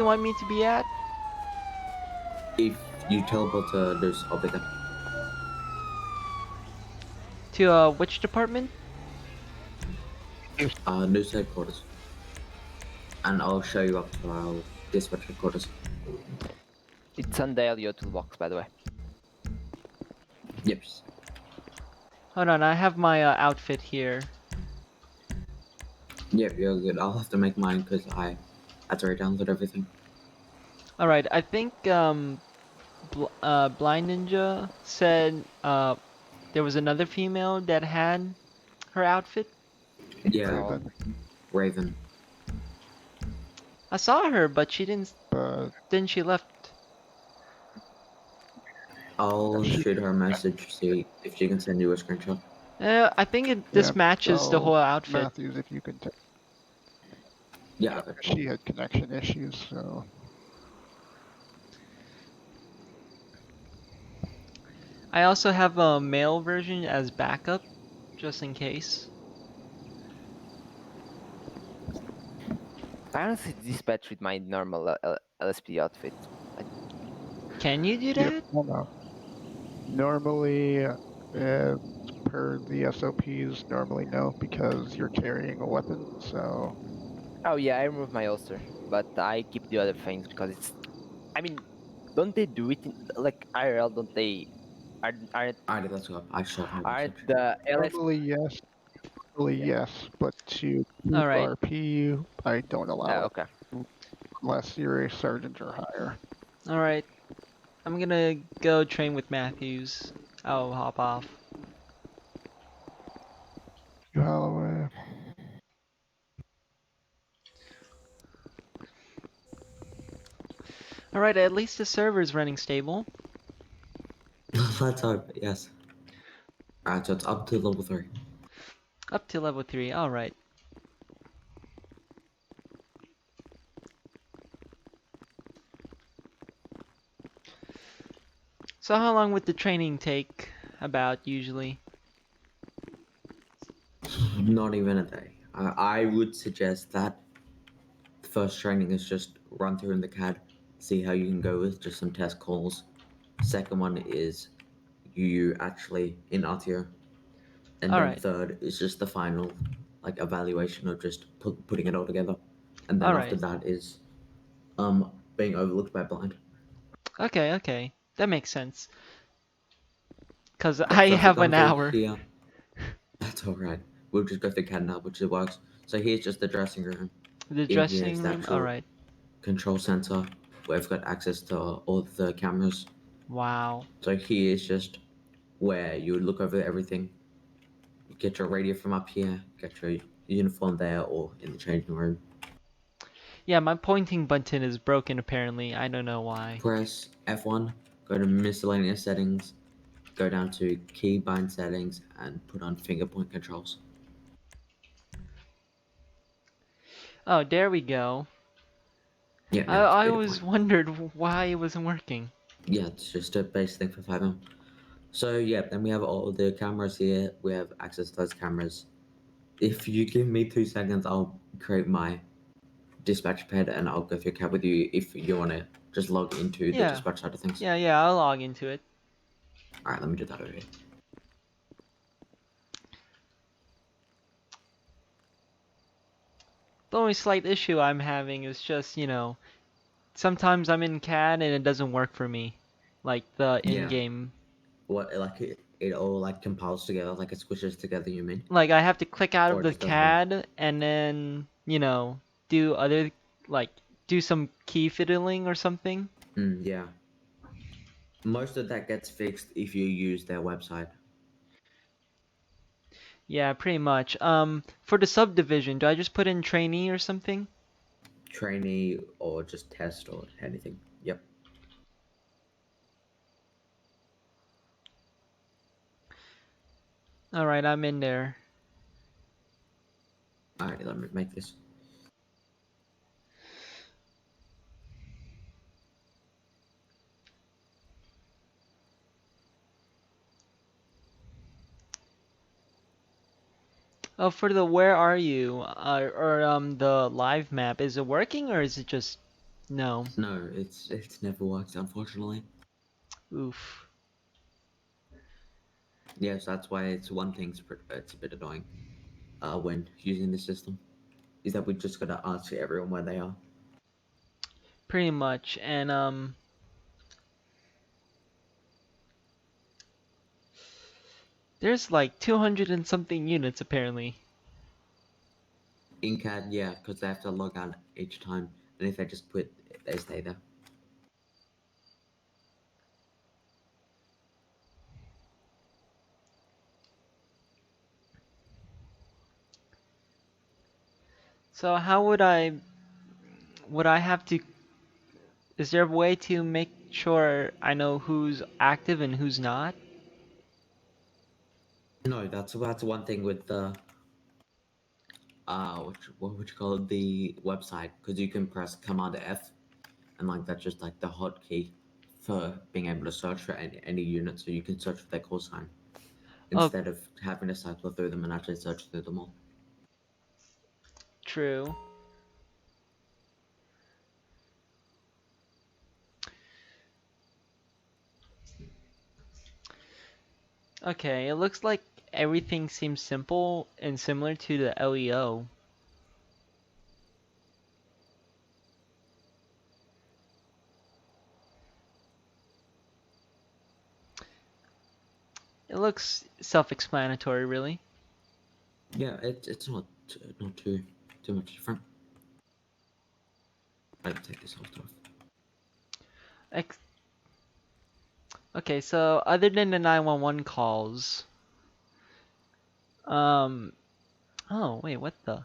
you want me to be at? If you teleport to this, I'll be there. To which department? News headquarters. And I'll show you up to our dispatch headquarters. It's on your toolbox, by the way. Yep. Hold on, I have my outfit here. Yep, you're good. I'll have to make mine because I had to download everything. All right, I think Blind Ninja said there was another female that had her outfit. Yeah, Raven, Raven. I saw her, but she didn't. but Then she left. I'll she, shoot her a message, see if she can send you a screenshot. I think yeah, this matches the so whole outfit. Matthews, if you can, Yeah, okay. she had connection issues, so I also have a male version as backup, just in case. I honestly dispatch with my normal LSP outfit. Can you do yep, that? well, no. Normally, per the SOPs, normally no, because you're carrying a weapon, so Oh yeah, I remove my holster, but I keep the other things because it's. I mean, don't they do it in, like IRL? Don't they? Aren't Alright, let's go. I shot her a aren't message. the LS? normally yes, but to All right. RP, I don't allow it Okay. unless you're a sergeant or higher. All right. I'm gonna go train with Matthews. I'll hop off. You Holloway. All right. At least the server's running stable. Let's hope, yes. Alright, so it's up to level 3. Up to level 3. All right. So how long would the training take? About usually? Not even a day. I would suggest that the first training is just run through in the CAD, see how you can go with just some test calls. Second one is you actually in RTO. And All then right. third is just the final like evaluation of just putting it all together. And then All after right. that is being overlooked by blind. Okay. Okay. That makes sense. Cause Yep, I so if we're have going an through hour. here, that's alright. We'll just go through CAD now, which it works. So here's just the dressing room. The In here is dressing the room. All actual right. control center where we've got access to all of the cameras. Wow. So here is just where you would look over everything. You get your radio from up here, get your uniform there or in the changing room. Yeah, my pointing button is broken apparently. I don't know why. Press F1, go to miscellaneous settings, go down to keybind settings and put on finger point controls. Oh, there we go. Yeah, I now it's I beta always point. wondered why it wasn't working. Yeah, it's just a base thing for FiveM. So yeah, then we have all the cameras here. We have access to those cameras. If you give me 2 seconds, I'll create my dispatch pad and I'll go through CAD with you if you want to just log into the Yeah. dispatch side of things. Yeah, I'll log into it. Alright, let me do that over here. The only slight issue I'm having is just, sometimes I'm in CAD and it doesn't work for me. Like the Yeah. in-game. What, like it all like compiles together, like it squishes together, you mean? Like I have to click out Or of it the just doesn't work? CAD and then, do other, like, do some key fiddling or something. Yeah. Most of that gets fixed if you use their website. Yeah, pretty much. For the subdivision, do I just put in trainee or something? Trainee or just test or anything. Yep. Alright, I'm in there. Alright, let me make this. Oh, for the where are you? Or the live map, is it working or is it just No. No, it's never worked, unfortunately. Oof. Yes, that's why it's one thing's it's a bit annoying. When using the system, is that we just gotta ask everyone where they are. Pretty much. And there's like 200 and something units apparently. In CAD, yeah, because they have to log out each time, and if they just quit, they stay there. So how would I have to is there a way to make sure I know who's active and who's not? No, that's one thing with the what would you call it, the website, because you can press Command F, and like that's just like the hotkey for being able to search for any unit, so you can search for their call sign Oh, instead of having to cycle through them and actually search through them all. true. Okay, it looks like everything seems simple and similar to the LEO. It looks self-explanatory, really. Yeah, it's not too much different. I'll take this off. Ex Okay, so other than the 911 calls, um, oh wait, what the?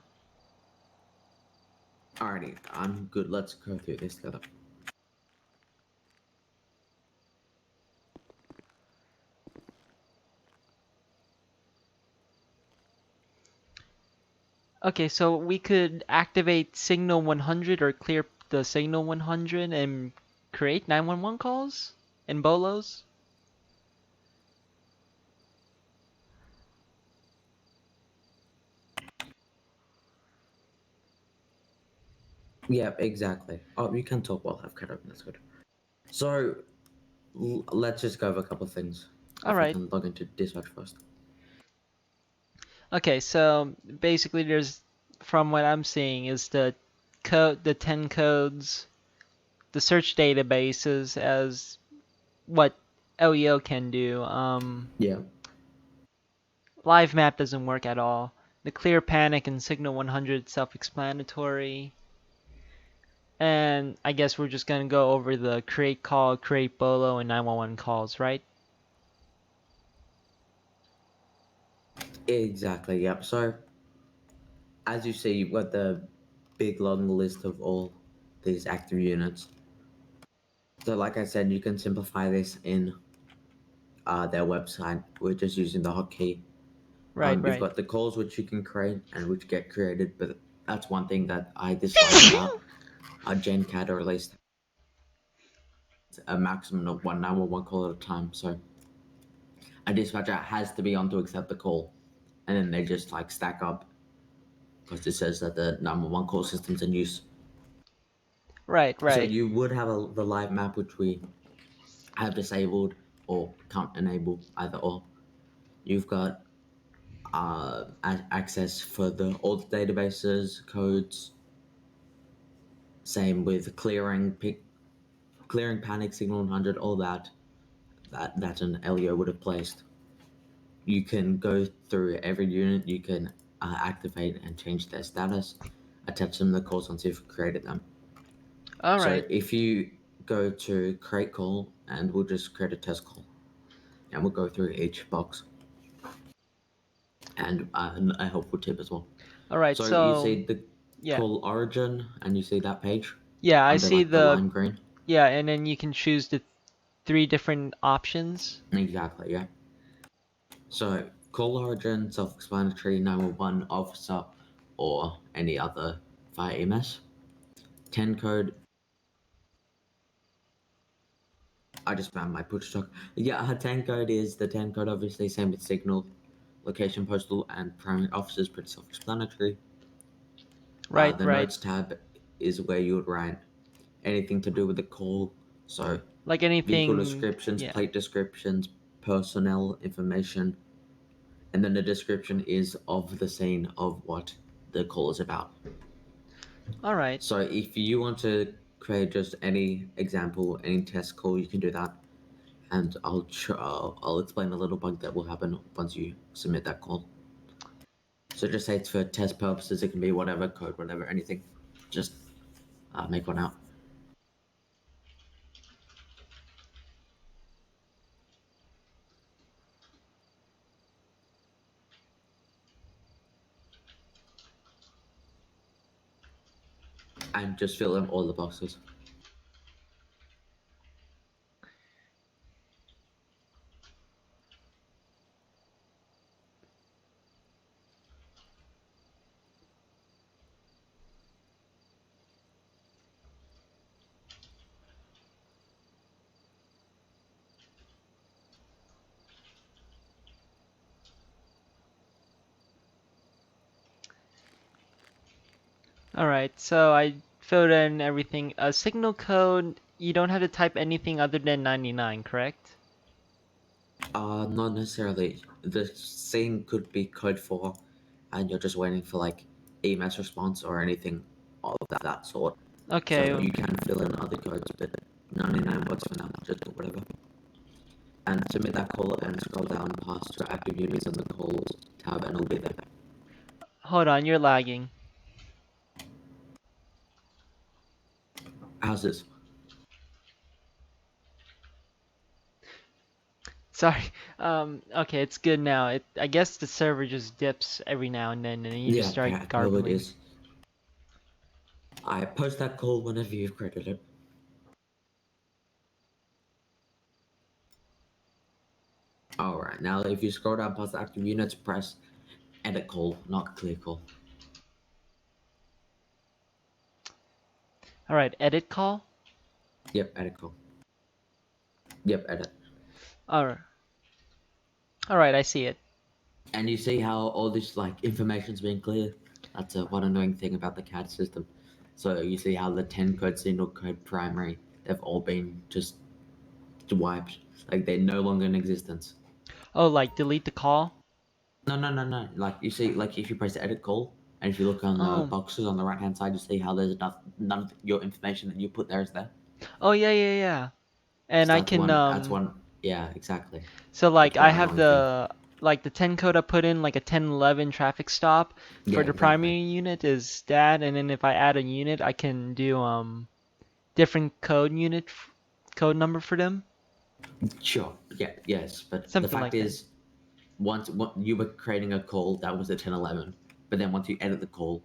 Alrighty, I'm good. Let's go through this together. Okay, so we could activate signal 100 or clear the signal 100 and create 911 calls and bolos? Yeah, exactly. Oh, you can talk while I've cut open. That's good. So let's just go over a couple of things. All If we right. can log into dispatch first. Okay, so basically there's from what I'm seeing is the 10 codes, the search databases as what LEO can do. Yeah. Live map doesn't work at all. The clear panic and signal 100 self-explanatory. And I guess we're just gonna go over the create call, create bolo, and 911 calls, right? Exactly. Yep. So as you see, you've got the big long list of all these active units. So like I said, you can simplify this in their website. We're just using the hotkey. Right, You've right. got the calls which you can create and which get created, but that's one thing that I dislike about GenCAD, or at least a maximum of one 911 call at a time. So a dispatcher has to be on to accept the call, and then they just like stack up because it says that the 911 call system's in use. Right, So right. you would have the live map, which we have disabled or can't enable, either or. You've got access for all the databases, codes. Same with clearing panic signal 100, all that an LEO would have placed. You can go through every unit. You can activate and change their status, attach them to the calls once you've created them. All So right. if you go to create call, and we'll just create a test call, and we'll go through each box, and a helpful tip as well. All right. So you So, see the yeah. call origin, and you see that page Yeah, I under see like the the lime green. yeah, and then you can choose the three different options. Exactly, yeah. So call origin, self-explanatory, 911 officer, or any other via EMS. 10 code. I just found my push talk. Yeah, 10 code is the 10 code, obviously, same with signal, location, postal, and primary officers, pretty self-explanatory. Right, The right. notes tab is where you would write anything to do with the call. So Like vehicle anything, descriptions, yeah. plate descriptions, personnel information, and then the description is of the scene of what the call is about. All right. So if you want to create just any example, any test call, you can do that, and I'll explain a little bug that will happen once you submit that call. So just say it's for test purposes. It can be whatever code, whatever, anything. Just make one out. And just fill in all the boxes. All right. So I filled in everything. A signal code, you don't have to type anything other than 99, correct? Not necessarily. The scene could be code 4, and you're just waiting for like EMS response or anything of that sort. Okay. So you can fill in other codes, but 99 works for now. Just do whatever. And submit that call and scroll down past your active units in the calls tab, and it'll be there. Hold on, you're lagging. How's this? Sorry. Okay, it's good now. I guess the server just dips every now and then, and then you just start Yeah, well, it garbling. is. I post that call whenever you've created it. Alright, now if you scroll down past the active units, press edit call, not clear call. All right, edit call. Yep, edit call. Yep, edit. All right. All right, I see it. And you see how all this like information's being cleared? That's one annoying thing about the CAD system. So you see how the 10 code, single code, primary, they've all been just wiped. Like they're no longer in existence. Oh, like delete the call? No. Like you see, like if you press edit call, and if you look on the Oh. boxes on the right hand side, you see how there's none of your information that you put there is there. Oh, yeah, yeah, yeah. And So I that's can one. That's one. Yeah, exactly. so like That's I one have annoying thing. the 10 code I put in like a 1011 traffic stop Yeah, for the exactly. primary unit is that, and then if I add a unit, I can do different code number for them. Sure. Yeah. Yes. But the Something fact like that. is, once you were creating a call that was a 1011, but then once you edit the call,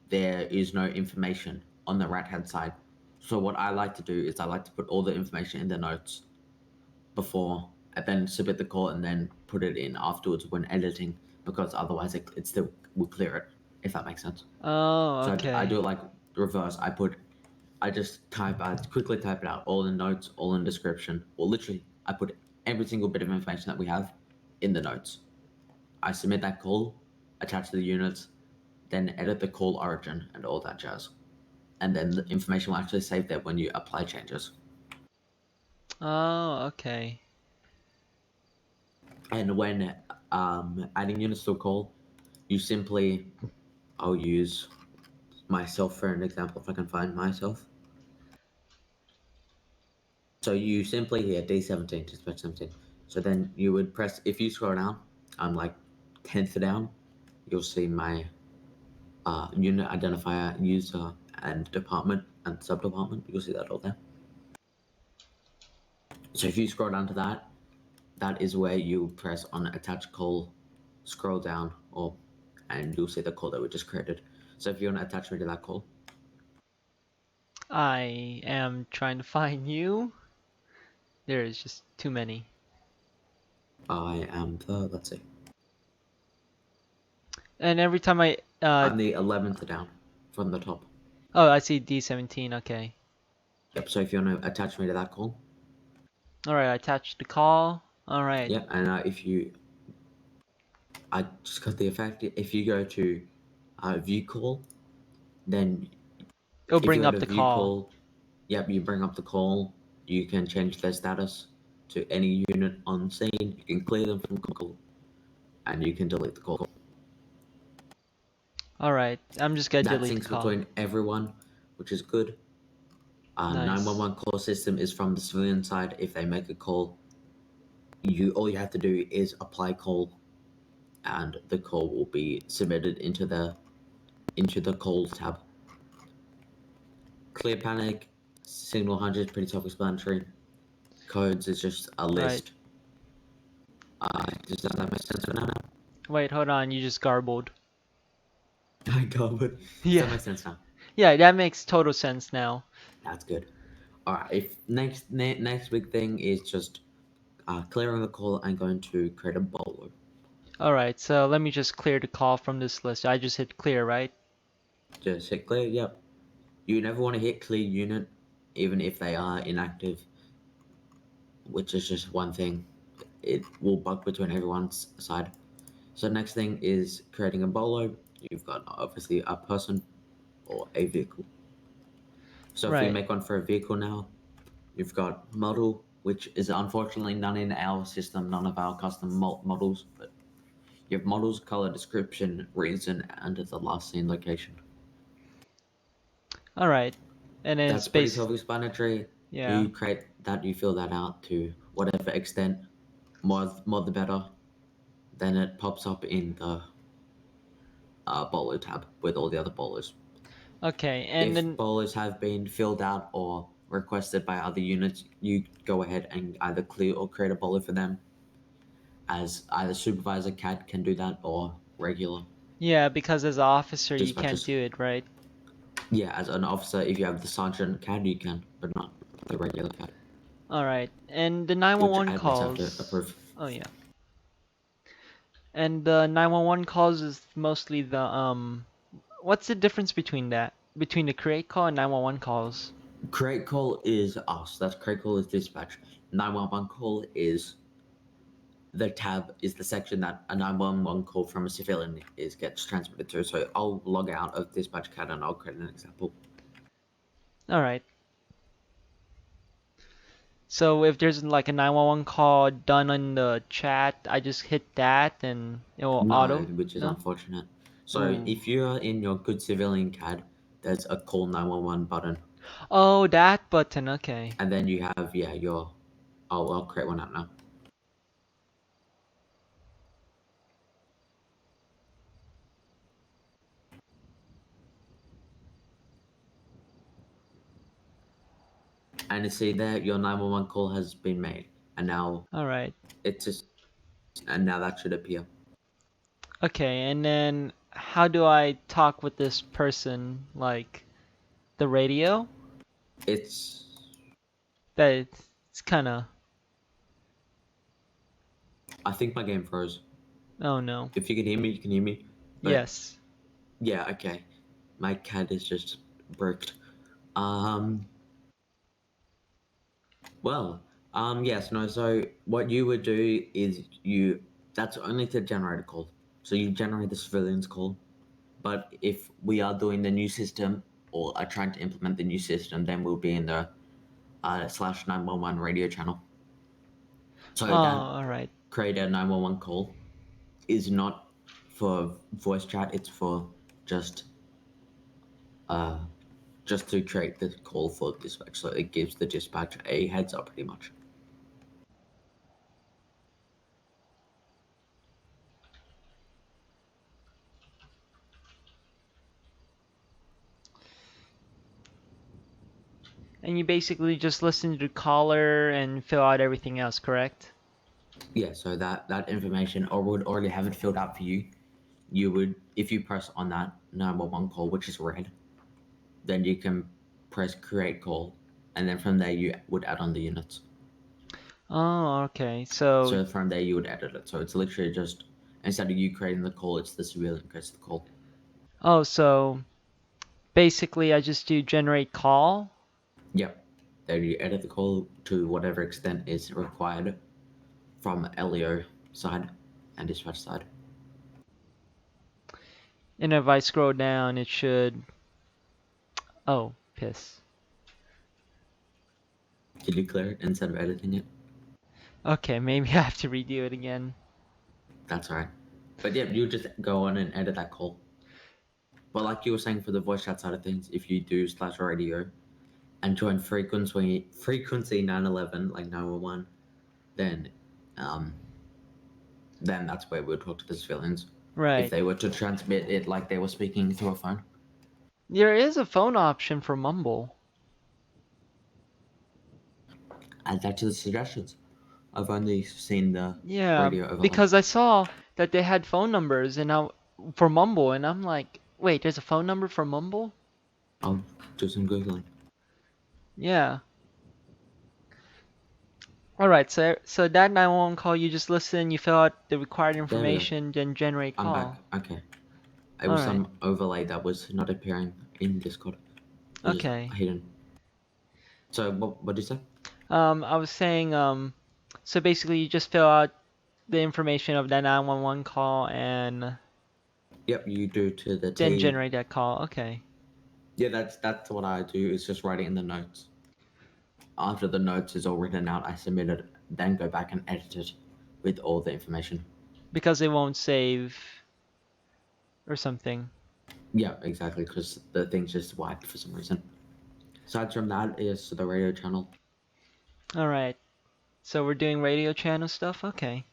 there is no information on the right hand side. So what I like to do is I like to put all the information in the notes before and then submit the call and then put it in afterwards when editing, because otherwise it still will clear it, if that makes sense. Oh, So I okay. do it like reverse. I just I quickly type it out, all in notes, all in description, or literally I put every single bit of information that we have in the notes. I submit that call, attach the units, then edit the call origin and all that jazz. And then the information will actually save there when you apply changes. Oh, okay. And when adding units to a call, you simply, I'll use myself for an example if I can find myself. So you simply here D17, dispatch 17. So then you would press, if you scroll down, I'm like 10th down, you'll see my unit identifier, user, and department and subdepartment. You'll see that all there. So if you scroll down to that, that is where you press on attach call, scroll down, and you'll see the call that we just created. So if you want to attach me to that call, I am trying to find you. There is just too many. I am the, let's see, And every time I'm the 11th down from the top. oh, I see D17. Okay. Yep, so if you want to attach me to that call, All right, I attached the call. All right. yeah, and if you, I just got the effect, if you go to view call, then It'll If you bring got up a the view call. call, yep, you bring up the call. You can change their status to any unit on scene. You can clear them from call, and you can delete the call. Alright, I'm just gonna That delete the syncs call. between everyone, which is good. Nice. 911 call system is from the civilian side. If they make a call, all you have to do is apply call, and the call will be submitted into the call tab. Clear panic, signal 100 is pretty self-explanatory. Codes is just a Right. list. Does that make sense for now? Wait, hold on, you just garbled. I got it. Does Yeah. that make sense now? Yeah, that makes total sense now. That's good. All right. If next big thing is just clearing the call and going to create a bowler. Alright, so let me just clear the call from this list. I just hit clear, right? Just hit clear. Yep. You never want to hit clear unit, even if they are inactive, which is just one thing. It will bug between everyone's side. So next thing is creating a bolo. You've got obviously a person or a vehicle. So if we Right. make one for a vehicle now, you've got model, which is unfortunately none in our system, none of our custom models, but you have models, color, description, reason, and the last seen location. Alright. And then That's pretty space. self-explanatory. Yeah. You create that, you fill that out to whatever extent, more the better. Then it pops up in the bolo tab with all the other bolos. Okay, and If then bolos have been filled out or requested by other units, you go ahead and either clear or create a bolo for them. As either supervisor CAD can do that or regular yeah, because as an officer you can't dispatchers. do it, right? Yeah, as an officer, if you have the sergeant CAD, you can, but not the regular CAD, Alright. And the which 911 admins have to calls. approve. Oh yeah. And the 911 calls is mostly the what's the difference between that? Between the create call and 911 calls? Create call is us. That's create call is dispatch. 911 call is the tab is the section that a 911 call from a civilian is gets transmitted to. So I'll log out of dispatch CAD and I'll create an example. Alright. So if there's like a 911 call done on the chat, I just hit that and it will No, auto? which is No? unfortunate. So Ooh. if you're in your good civilian CAD, there's a call 911 button, Oh, that button. Okay. and then you have your. I'll create one up now. And you see there your 911 call has been made, and now Alright. it's just and now that should appear. Okay, and then how do I talk with this person? Like the radio? It's That it's kind of. I think my game froze. Oh no. If you can hear me, you can hear me. But Yes. yeah, okay. My cat is just bricked. Um well, yes, no, so what you would do is that's only to generate a call. So you generate the civilian's call. But if we are doing the new system or are trying to implement the new system, then we'll be in the slash 911 radio channel. So Oh, that alright. create a 911 call is not for voice chat, it's for just uh just to create the call for dispatch. So it gives the dispatch a heads up pretty much. And you basically just listen to the caller and fill out everything else, correct? Yeah, so that information or would already have it filled out for you. You would, if you press on that 911 call, which is red, then you can press create call, and then from there you would add on the units. Oh, okay. So, So from there you would edit it. So it's literally just instead of you creating the call, it's the civilian creates the call. oh, so basically I just do generate call. Yep. Then you edit the call to whatever extent is required from LEO side and dispatch side. And if I scroll down, it should. Oh, piss. Can you clear it instead of editing it? Okay, maybe I have to redo it again. That's all right. But yeah, you just go on and edit that call. But like you were saying for the voice chat side of things, if you do slash radio and join frequency 911 like 911, then um then that's where we'll talk to the civilians. If Right. they were to transmit it like they were speaking through a phone. There is a phone option for Mumble. Add that to the suggestions. I've only seen the Yeah, radio overlay. because I saw that they had phone numbers for Mumble, and I'm like, wait, there's a phone number for Mumble? I'll do some googling. Yeah. All right, so that 911 call, you just listen, you fill out the required There we go. information, then generate I'm back. call. Okay. It All was right. some overlay that was not appearing in Discord. It was just Okay. hidden. So what did you say? I was saying, so basically you just fill out the information of that 911 call and Yep, you do to the then T. generate that call. Okay. Yeah, that's what I do. Is just write it in the notes. After the notes is all written out, I submit it. Then go back and edit it with all the information. Because it won't save or something. Yeah, exactly. Because the thing's just wiped for some reason. Aside from that, is the radio channel. All right. So we're doing radio channel stuff? Okay.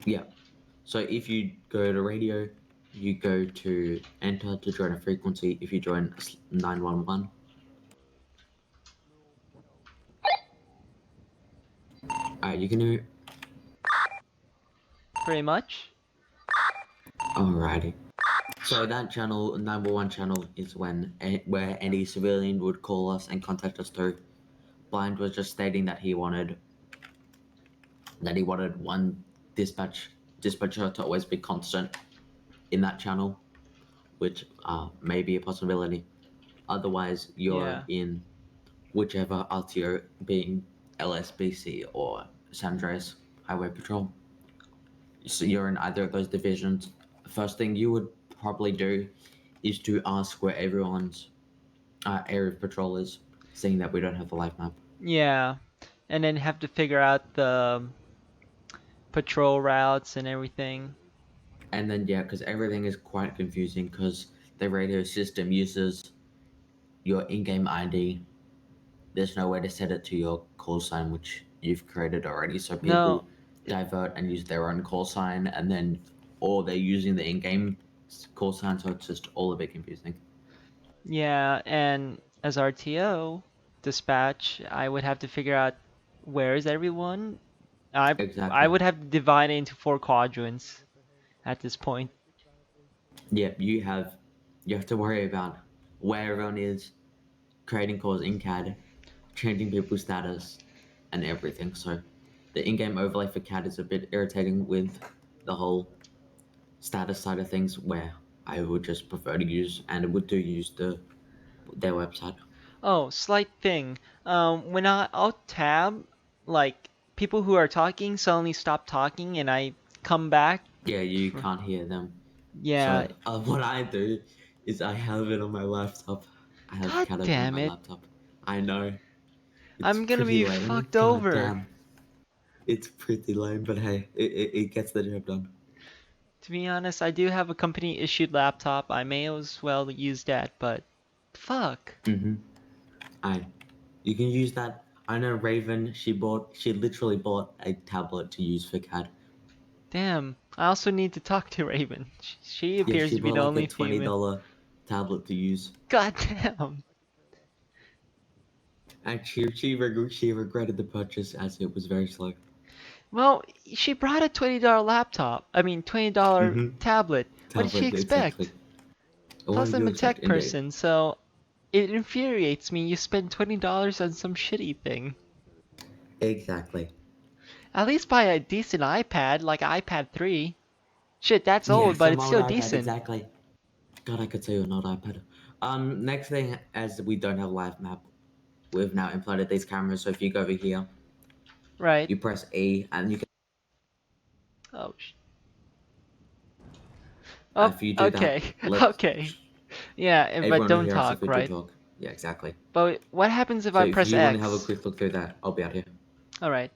Yeah. So if you go to radio, you go to enter to join a frequency. If you join 911, you can do. Pretty much. Alrighty. So that channel, 911 channel, is where any civilian would call us and contact us through. Blind was just stating that he wanted one dispatcher to always be constant in that channel, which may be a possibility. Otherwise, you're Yeah. in whichever RTO, being LSBC or San Andreas Highway Patrol. So you're in either of those divisions. The first thing you would probably do is to ask where everyone's area of patrol is, seeing that we don't have the live map. Yeah. And then have to figure out the patrol routes and everything. And then, yeah, because everything is quite confusing because the radio system uses your in game ID. There's no way to set it to your call sign, which you've created already. So No. people divert and use their own call sign, and then, or they're using the in game call sign, so it's just all a bit confusing. Yeah, and as RTO dispatch, I would have to figure out where is everyone. I Exactly. would have to divide it into 4 quadrants at this point. Yeah, you have to worry about where everyone is, creating calls in CAD, changing people's status, and everything. So the in-game overlay for CAD is a bit irritating with the whole status side of things, where I would just prefer to use and would do use their website. Oh, slight thing. When I'll tab, like people who are talking suddenly stop talking, and I come back. Yeah, you For, can't hear them. yeah. So what I do is I have it on my laptop. I have God CAD open on damn my it! laptop. I know. It's I'm gonna pretty be lame. fucked God over. damn. It's pretty lame, but hey, it gets the job done. To be honest, I do have a company issued laptop. I may as well use that, but fuck. Mm-hmm. I You can use that. I know Raven, she literally bought a tablet to use for CAD. Damn. I also need to talk to Raven. She Yeah, appears she to be bought the like a only female. $20 tablet to use. God damn. And she regretted the purchase as it was very slow. Well, she brought a $20 laptop. I mean, $20 Mm-hmm. tablet. What did she Tablet, exactly. expect? What Plus, did you I'm a expect? tech Indeed. person, so it infuriates me you spend $20 on some shitty thing. Exactly. At least buy a decent iPad, like iPad 3. Shit, that's Yeah, old, but some it's old still iPad, decent. exactly. God, I could say an old iPad. Next thing, as we don't have live map, we've now implemented these cameras. So if you go over here, Right. you press E, and you can. Oh, Oh, If you do that, okay, let okay. Yeah, but everyone will don't hear us if talk, we do right? talk. Yeah, exactly. But what happens if So I if press you want to have a X? quick look through that, I'll be out here. All right.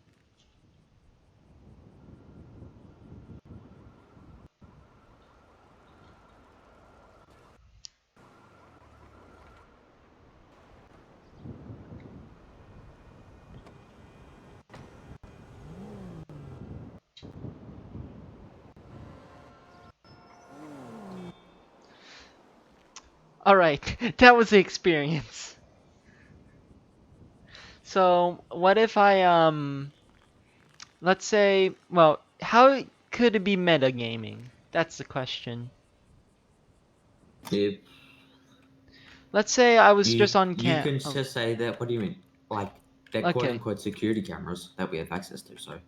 All right. That was the experience. So, what if I let's say, well, how could it be metagaming? That's the question. If Let's say I was just on you cam. can Oh, just say that. What do you mean? Like they're quote okay. unquote security cameras that we have access to, so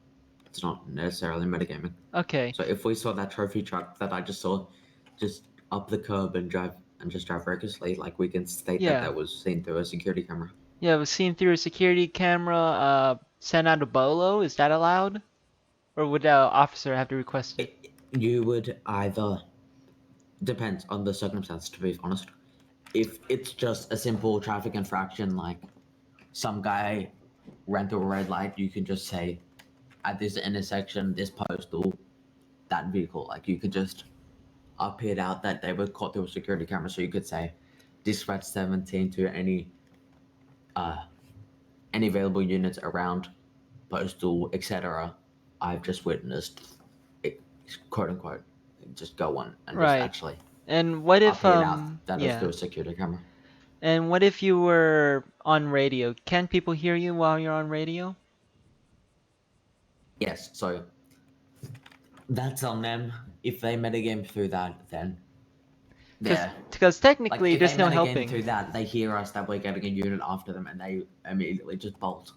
it's not necessarily metagaming. Okay. So if we saw that trophy truck that I just saw, just up the curb and just drive recklessly, like we can state that Yeah. that was seen through a security camera. Yeah, it was seen through a security camera. Sent out a bolo. Is that allowed? Or would the officer have to request it? You would either depends on the circumstance. To be honest, if it's just a simple traffic infraction, like some guy ran through a red light, you can just say at this intersection, this postal, that vehicle. Like you could just appeared out that they were caught through a security camera, so you could say dispatch 17 to uh any available units around postal, etc. I've just witnessed it, quote unquote, just go on and just Right. actually And what if appeared out that it was through yeah. a security camera. And what if you were on radio? Can people hear you while you're on radio? Yes, so that's on them. If they metagame through that, then Cause, they're cause like technically if they there's no metagame helping. through that, they hear us that we're getting a unit after them, and they immediately just bolt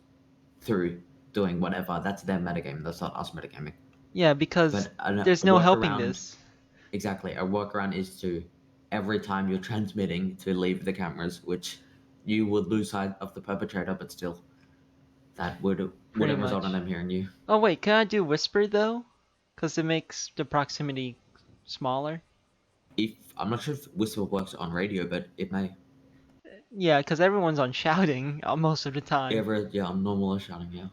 through doing whatever. That's their metagame. That's not us metagaming. Yeah, because But a there's no helping workaround, this. exactly, a workaround is to every time you're transmitting to leave the cameras, which you would lose sight of the perpetrator, but still, that Pretty wouldn't result in much. them hearing you. Oh wait, can I do whisper though? Cause it makes the proximity smaller. If I'm not sure if whistle works on radio, but it may. Yeah, cause everyone's on shouting most of the time. Ever, yeah, I'm normal shouting, yeah.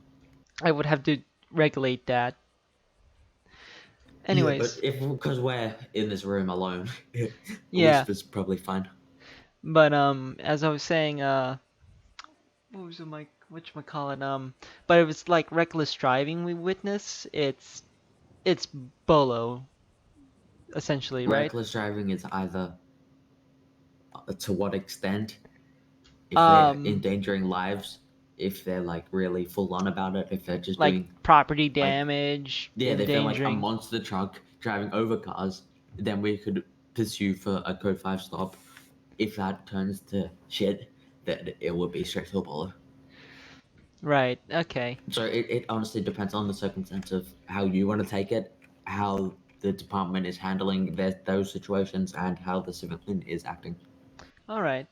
I would have to regulate that. Yeah, but Anyways, if because we're in this room alone, a yeah. whisper's probably fine. But as I was saying, what was the mic? Whatchamacallit? But if it's like reckless driving we witness, it's bolo essentially, right? Reckless driving is either to what extent, if they're Um, endangering lives, if they're like really full on about it, if they're just like doing property like damage, yeah, they feel like a endangering. monster truck driving over cars, then we could pursue for a code 5 stop. If that turns to shit, then it would be straight to a bowler. Right. Okay. So it honestly depends on the circumstance of how you want to take it, how the department is handling those situations, and how the civilian is acting. All right.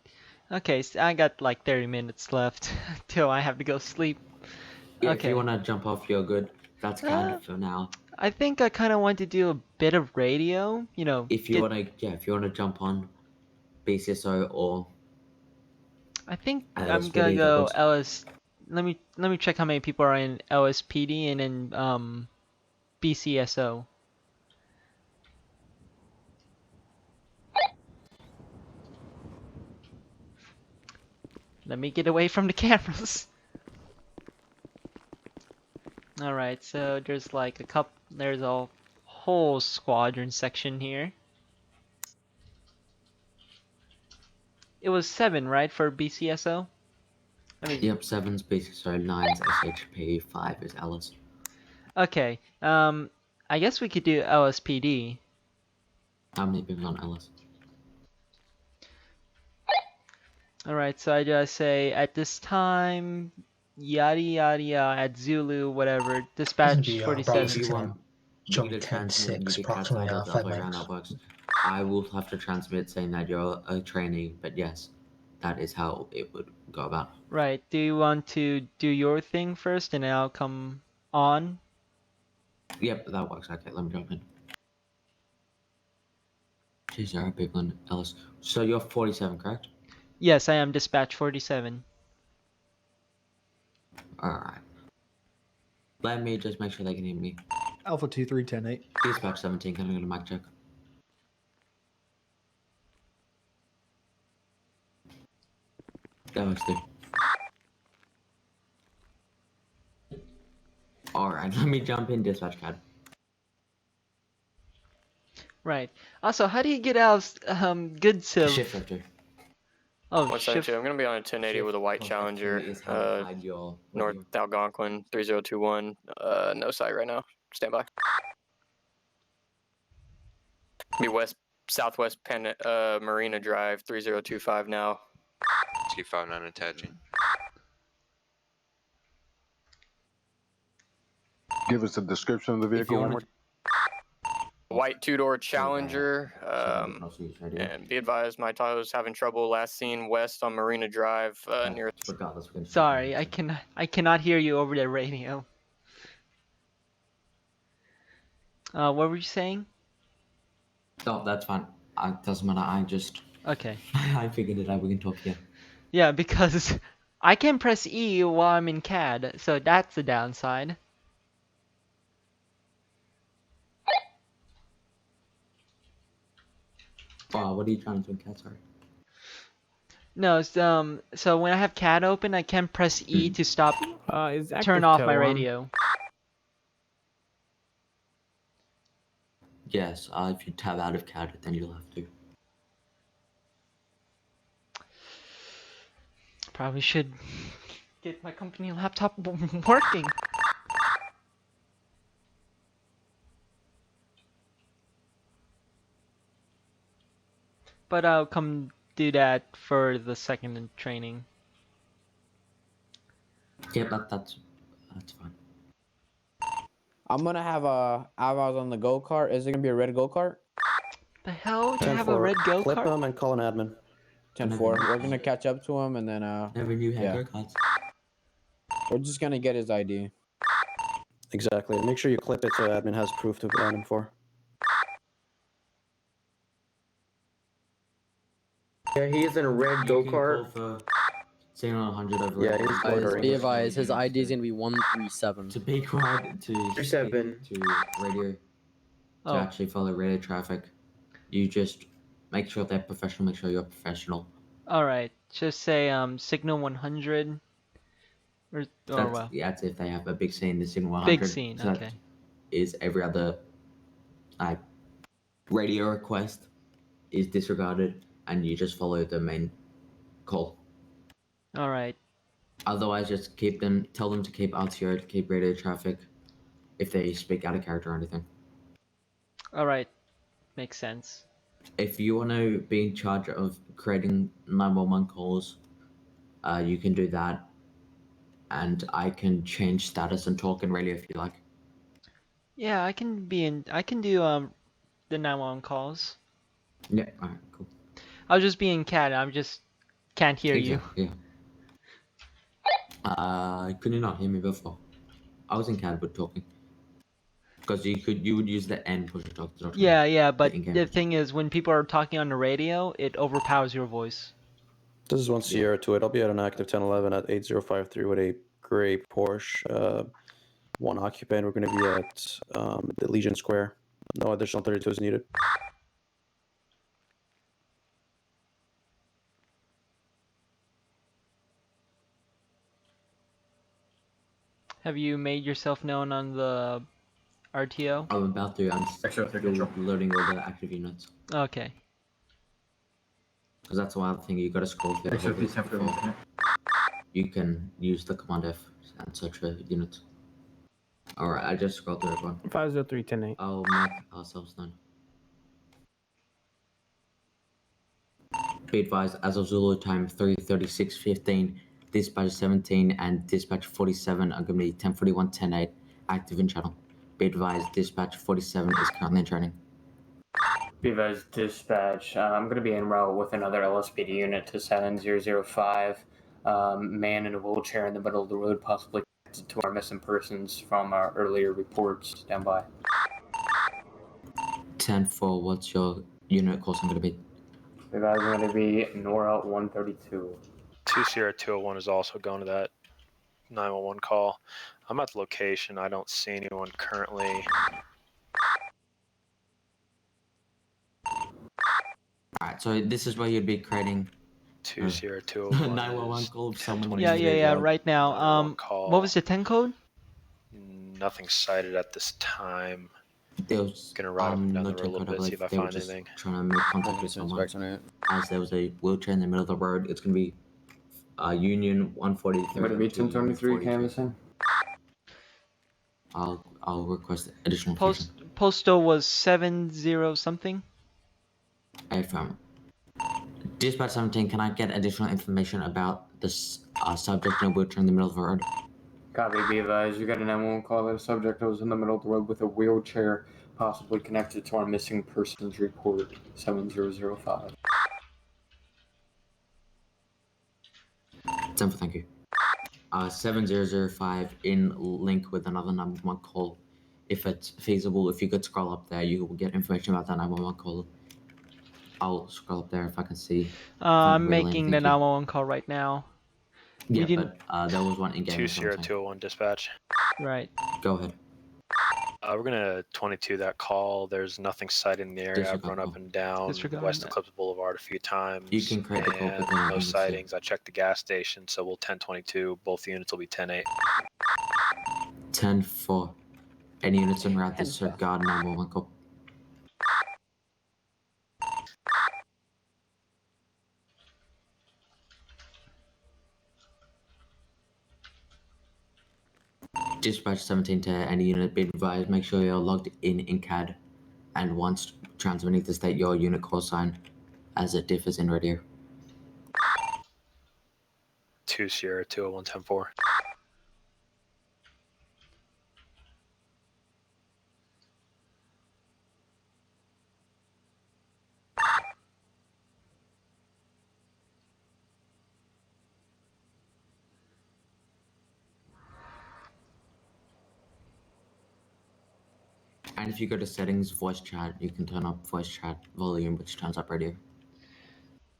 Okay, so I got like 30 minutes left till I have to go sleep. Yeah, if you Okay. want to jump off, you're good. That's Uh, canned for now. I think I kind of want to do a bit of radio, If you get want to, yeah, if you want to jump on BCSO or I think I'm gonna LSPD, that go works. LS. Let me check how many people are in LSPD and in BCSO. Let me get away from the cameras. All right, so there's like a couple. There's a whole squadron section here. It was 7, right, for BCSO? Let me. Yep, 7's BCSO, 9's SHP, 5 is Alice. Okay. I guess we could do LSPD. How many people on Alice? All right, so I just say at this time, yada yada yada at Zulu, whatever. That's gonna Dispatch be Bravo If 47. you 6 want AM. me Johnny to 10 transmit and you 6, to catch that approximately or the other way around, FiveX. that works. I will have to transmit saying that you're a trainee, but yes, that is how it would go about. Right. Do you want to do your thing first and then I'll come on? Yep, that works. Okay, let me jump in. Jeez, big one, Ellis. So you're 47, correct? Yes, I am dispatch 47. Alright. Let me just make sure they can hear me. Alpha 2310-8. Dispatch 17, can I get a mic check? That works too. Alright, let me jump in dispatch CAD. Right. Also, how do you get out good civ? Shift shifter. Oh, 172, shift. I'm going to be on a 1080 with a white Shift Challenger, is how to hide your North radio. Algonquin, 3021, no sight right now. Stand by. Be southwest Marina Drive, 3025 now. T59 attaching. Give us a description of the If you vehicle one want more. to White two-door Challenger, and and be advised, my Tahoe's having trouble. Last seen west on Marina Drive, near. regardless, we're gonna Sorry, I cannot hear you over the radio. What were you saying? Oh, that's fine. Doesn't matter. I just Okay. I figured it out. We can talk here. Yeah, because I can press E while I'm in CAD, so that's the downside. Wow, what are you trying to do, Cat? Sorry. No, so when I have CAD open, I can press E to stop, Is active turn off tow my on? radio. Yes, if you tab out of CAD, then you'll have to. Probably should get my company laptop working. But I'll come do that for the second training. Yeah, that's fine. I'm gonna have a Avaz on the go kart. Is it gonna be a red go kart? The hell? Do you have a red go Clip kart? him and call an admin. 10-4. We're gonna catch up to him and then Never knew had yeah. go-karts. We're just gonna get his ID. Exactly. Make sure you clip it so admin has proof to ban him for. Yeah, he is in a red You go can kart. call for signal 100 over. Yeah, he's loitering. Be advised, his ID is gonna be 137. To be quiet, to 37. to radio, to Oh, actually follow radio traffic. You just make sure they're professional. Make sure you're professional. alright. Just say signal 100. Or well, That's if they have a big scene. The signal 100. big scene. So Okay. that is every other radio request is disregarded, and you just follow the main call. Alright. Otherwise, just tell them to keep RTO, to keep radio traffic, if they speak out of character or anything. Alright. Makes sense. If you want to be in charge of creating 911 calls, you can do that, and I can change status and talk in radio if you like. Yeah, I can do the 911 calls. Yeah, alright, cool. I'll just be in CAD. I'm just can't hear you. Yeah. Could you not hear me before? I was in CAD but talking. Because you would use the N push to talk to Yeah, but in-game. the thing is, when people are talking on the radio, it overpowers your voice. This is 1 Sierra to it. I'll be at an active 1011 at 8053 with a gray Porsche. One occupant. We're going to be at the Legion Square. No additional 32s needed. Have you made yourself known on the RTO? I'm about to. I'm still loading all the active units. Okay. Because that's one thing, you gotta scroll through the whole list before you can use the command F and search for units. Alright, I just scrolled through everyone. 50310-8. I'll make ourselves known. Be advised, as of Zulu time 3:36:15, dispatch 17 and dispatch 47 are going to be 10:41, 10:08 active in channel. Be advised, dispatch 47 is currently in training. Be advised, dispatch. I'm going to be en route with another LSPD unit to 7005. Man in a wheelchair in the middle of the road, possibly connected to our missing persons from our earlier reports. Stand by. 10-4, what's your unit call sign going to be? The guy's going to be NORAD 132. 20201 is also going to that 911 call. I'm at the location. I don't see anyone currently. Alright, so this is where you'd be creating 20201 911 is call if someone 1023. needs Yeah. Right now. 911 call. What was the 10 code? Nothing cited at this time. There was Gonna ride up and down no the road a check little code, I bit, see believe if I they were find just anything. trying to make contact with someone. As there was a wheelchair in the middle of the road, it's going to be Union 143. Would it be to Union 1023 42. canvassing? I'll request additional information. Postal was 70 something. FiveM. Dispatch 17, can I get additional information about this subject in a wheelchair in the middle of the road? Copy, be advised. You got a 911 call that a subject was in the middle of the road with a wheelchair, possibly connected to our missing persons report 7005. 10 for thank you. 7005 in link with another 911 call. If it's feasible, if you could scroll up there, you will get information about that 911 call. I'll scroll up there if I can see. I'm making the 911 call right now. Yeah, but there was one in game. 20201 dispatch. Right. Go ahead. We're gonna 22 that call. There's nothing cited in the area. I've Disregard run up and down Disregard west that. of Clips Boulevard a few times. You can create the call, but then I no need to see. sightings. I checked the gas station, so we'll 1022. Both units will be 10-8. 10-4. Any units en route, disregard 911 call. Dispatch 17 to any unit, be advised, make sure you're logged in CAD, and once transmitting to state your unit call sign as it differs in radio. 20201 And if you go to settings, voice chat, you can turn up voice chat volume, which turns up radio.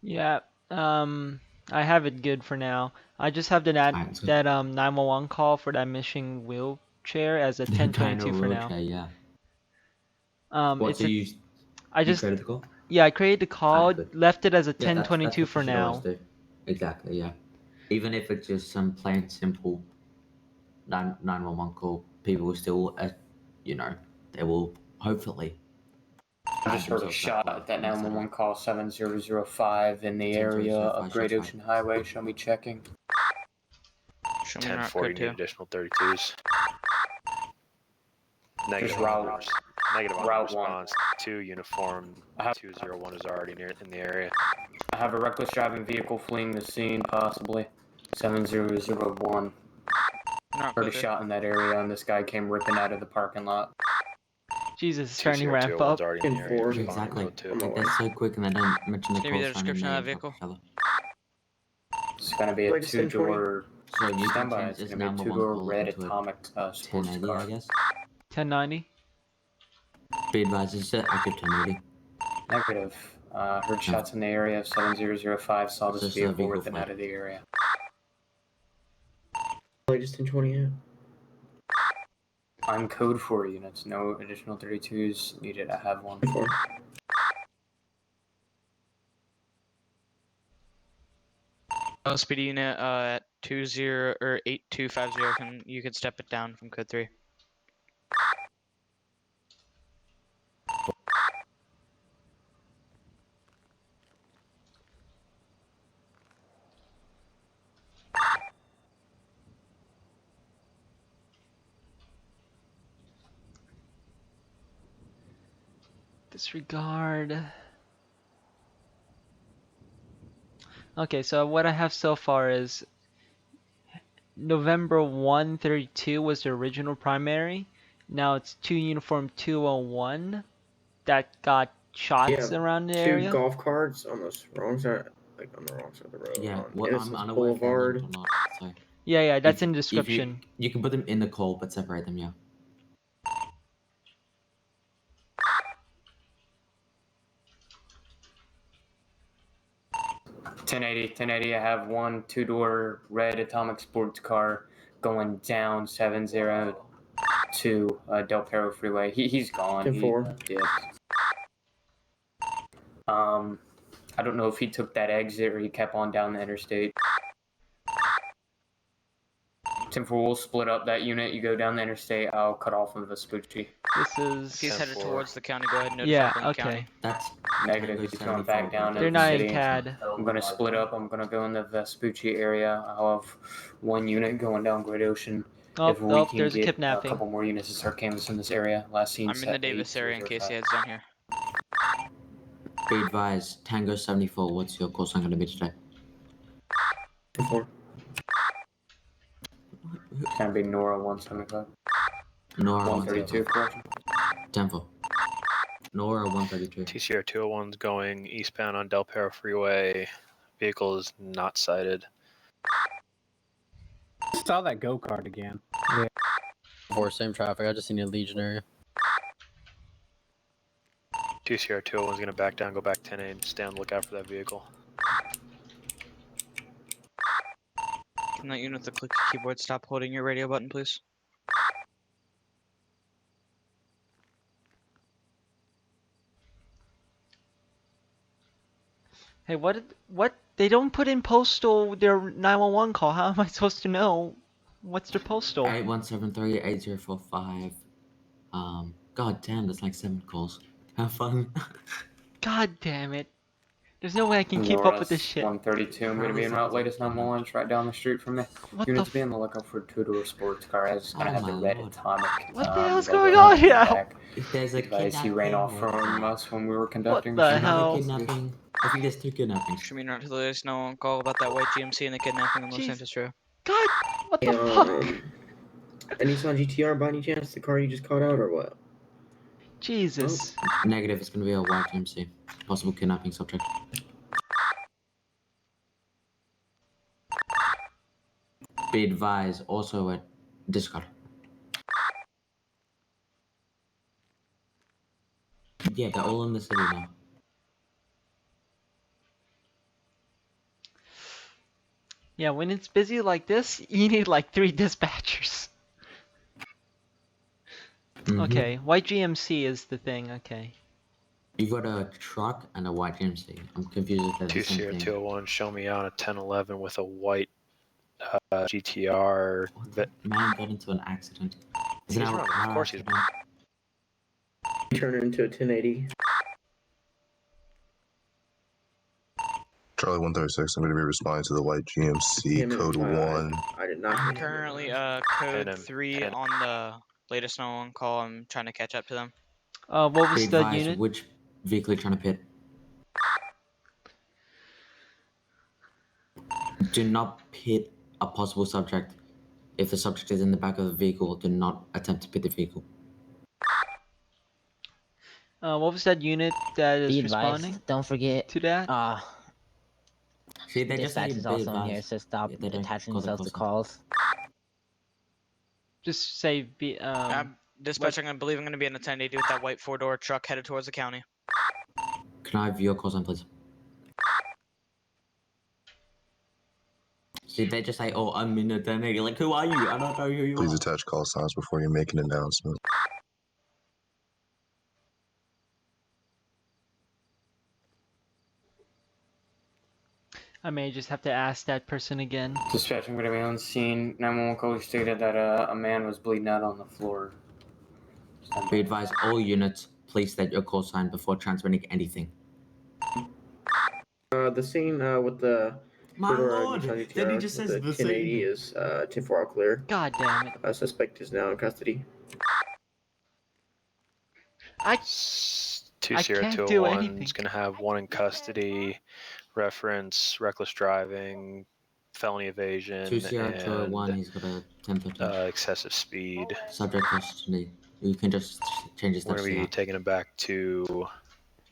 Yeah. I have it good for now. I just have that 911 call for that missing wheelchair as a 1022 for now. Yeah. It's so you created the call? Yeah, I created the call, left it as a Yeah, 1022 that's for what you should always now. do. Exactly, yeah. Even if it's just some plain simple 911 call, people will still, they will hopefully. I just heard a shot at that 911 call 7005 in the area of Great Ocean Highway. Show me checking. 1040 need additional 32s. Negative route. Negative on route response. 2 uniform 201 is already near in the area. I have a reckless driving vehicle fleeing the scene, possibly. 7001. Heard a shot in that area, and this guy came ripping out of the parking lot. Jesus, it's starting to ramp up. Exactly. They're so quick and they don't mention the Can you call read the sign and description they of that interrupt vehicle? each other. It's gonna be a two-door. So you can Standby. change It's this gonna be a 911 two-door call red into a atomic sports 1080, car. I guess. 1090. Be advised, it's an active 1080. Negative. Heard shots in the area of 7005. Saw this Just a vehicle vehicle ripping flight. out of the area. Latest 1020. I'm code 4 units. No additional 32s needed. I have one. LSPD unit at 20 or 8250. You can step it down from code 3. Disregard. Okay, so what I have so far is November 132 was the original primary. Now it's 2 uniform 201 that got shots around the 2 area. golf carts on the wrong side, like on the wrong side of the road. Yeah, on well, Innocence I'm unaware if they're Boulevard. linked or not, so. Yeah, that's in the If description. you can put them in the call, but separate them, yeah. 1080. I have one 2-door red atomic sports car going down 702 Del Perro Freeway. He's gone. 10-4. I don't know if he took that exit or he kept on down the interstate. 10-4, we'll split up that unit. You go down the interstate. I'll cut off of Vespucci. This is. If he's headed towards the county, go ahead and notify Yeah. from the Okay. county. That's Negative. He's going back down They're into the not in city. CAD. I'm gonna split up. I'm gonna go in the Vespucci area. I'll have one unit going down Great Ocean. If we can There's a get kidnapping. a couple more units to start canvassing this area. Last seen I'm in the Davis area in case he heads down here. Be advised, Tango 74, what's your call sign going to be today? 10-4. It's gonna be Nora 175. Nora 132. 10-4. Nora 132. TCR 201's going eastbound on Del Perro Freeway. Vehicle is not sighted. Saw that go kart again. Yeah. For same traffic, I just seen a Legion area. TCR 201's going to back down, go back 10A, and stay on the lookout for that vehicle. Can that unit with the click keyboard stop holding your radio button, please? Hey, what? They don't put in postal their 911 call. How am I supposed to know? What's their postal? 8173-8045. God damn, that's like 7 calls. Have fun. God damn it. There's no way I can keep up with this shit. 132. I'm gonna be in route latest 911. It's right down the street from me. What Units the be on the lookout for a 2-door sports car. It's gonna have the red atomic. What the hell's going on here? If there's a Device he ran off from us when we were conducting. What the hell? Kidnapping. I think there's 2 kidnappings. Should we not to the latest no call about that white GMC and the kidnapping on Los Jeez. Santos Trail? God, what the fuck? A Nissan GTR by any chance? The car you just caught out or what? Jesus. Negative, it's going to be a white GMC. Possible kidnapping subject. Be advised, also at discard. Yeah, they're all in the city now. Yeah, when it's busy like this, you need like 3 dispatchers. Okay, white GMC is the thing, okay. You got a truck and a white GMC. I'm confused if they're the same thing. 20201, show me on a 1011 with a white GTR. Man got into an accident. He's running, of course he's running. Turn it into a 1080. Charlie 136, I'm going to be responding to the white GMC code 1. I did not. Currently, code 3 on the latest 911 call. I'm trying to catch up to them. What was Be the advised, unit? which vehicle are you trying to pit? Do not pit a possible subject. If the subject is in the back of the vehicle, do not attempt to pit the vehicle. What was that unit that is Be advised, responding don't forget to that? See, they just say dispatch is be also in advised. here, so stop Yeah, they don't attaching call the themselves to call calls. Just say be Dispatch, I believe I'm going to be in the 1080 with that white 4-door truck headed towards the county. Can I have your call sign, please? See, they just say, oh, I'm in a 1080. Like, who are you? I don't know who you Please are. attach call signs before you make an announcement. I may just have to ask that person again. Dispatch, I'm gonna be on scene. 911 caller stated that a man was bleeding out on the floor. Be advised, all units, please state your call sign before transmitting anything. The scene with the My lord, Nissan then he GTR just with says the the 1080 scene. is 10-4 all clear. God damn it. Suspect is now in custody. I can't do 20201 anything. is going to have 1 in custody, reference reckless driving, felony evasion, 20201, and he's got a 1015. excessive speed. Subject custody. You can just change his We're steps going to to be that. taking him back to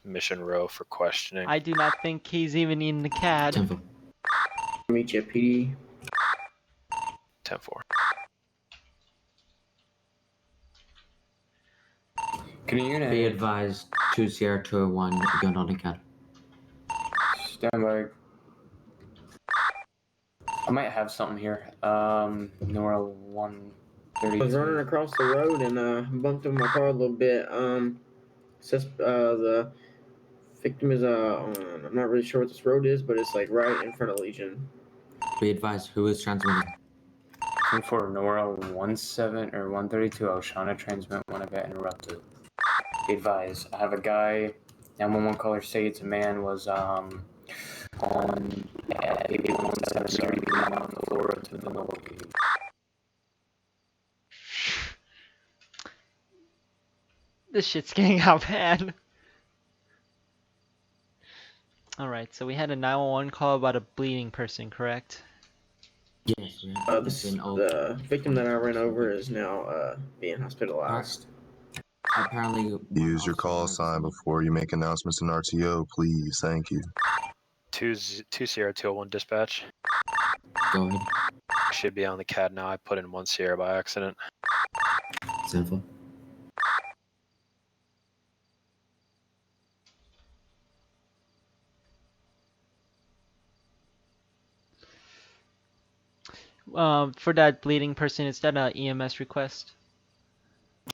Mission Row for questioning. I do not think he's even in the CAD. 10-4. Meet you at PD. 10-4. Can you unit Be advised, 20201, you're not in CAD. stand by? I might have something here. Nora 132. I was running across the road and bumped into my car a little bit. The victim is I'm not really sure what this road is, but it's like right in front of Legion. Be advised, who is transmitting? For Nora 17 or 132, I was trying to transmit when I got interrupted. Be advised, I have a guy, 911 caller states a man was on 8173 on the floor to the location. This shit's getting out bad. Alright, so we had a 911 call about a bleeding person, correct? Yes, The victim that I ran over is now being hospitalized. Apparently, use your call sign before you make announcements in RTO, please. Thank you. 2 Sierra 201 dispatch. Go ahead. Should be on the CAD now. I put in 1 Sierra by accident. Simple. For that bleeding person, is that an EMS request?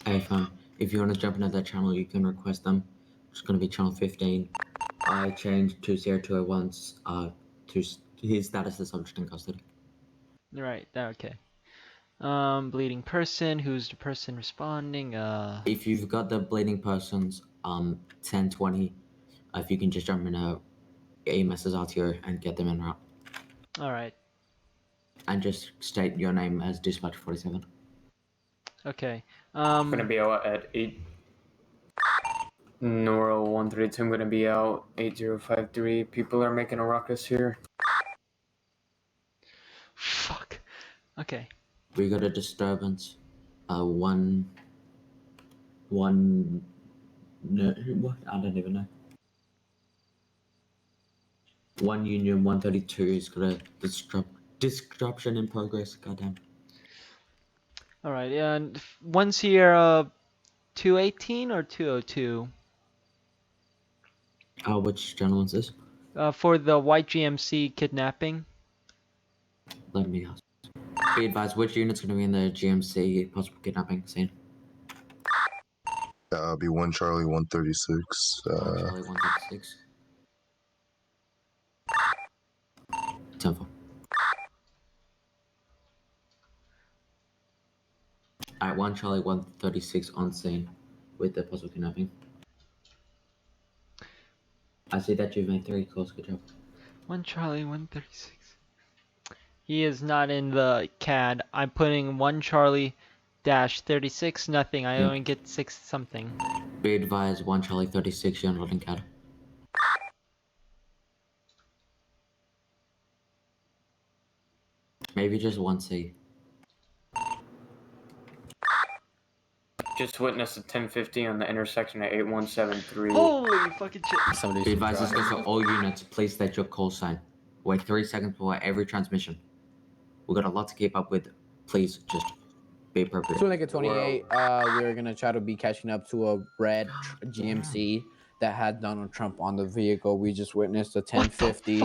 If you want to jump into that channel, you can request them. It's going to be channel 15. I changed 20201's to his status as subject in custody. Right, okay. Bleeding person, who's the person responding? If you've got the bleeding person's 1020, if you can just jump in EMS's RTO and get them en route. Alright. And just state your name as dispatch 47. Okay. I'm gonna be out at 8. Nora 132, I'm gonna be out 8053. People are making a ruckus here. Fuck. Okay. We got a disturbance. No, what? I don't even know. 1 Union 132 is got a disruption in progress. Goddamn. Alright, and 1 Sierra 218 or 202? Which gentleman's this? For the white GMC kidnapping. Let me ask. Be advised, which unit's going to be in the GMC possible kidnapping scene? That'll be 1 Charlie 136. Charlie 136. 10-4. Alright, 1 Charlie 136 on scene with the possible kidnapping. I see that you've made 3 calls. Good job. 1 Charlie 136. He is not in the CAD. I'm putting 1 Charlie dash 36 nothing. I only get 6 something. Be advised, 1 Charlie 36, you're not in CAD. Maybe just 1C. Just witnessed a 1050 on the intersection at 8173. Holy fucking shit. Be advised, this goes for all units. Please state your call sign. Wait 3 seconds before every transmission. We've got a lot to keep up with. Please just be appropriate. 28, we're gonna try to be catching up to a red GMC that had Donald Trump on the vehicle. We just witnessed a 1050.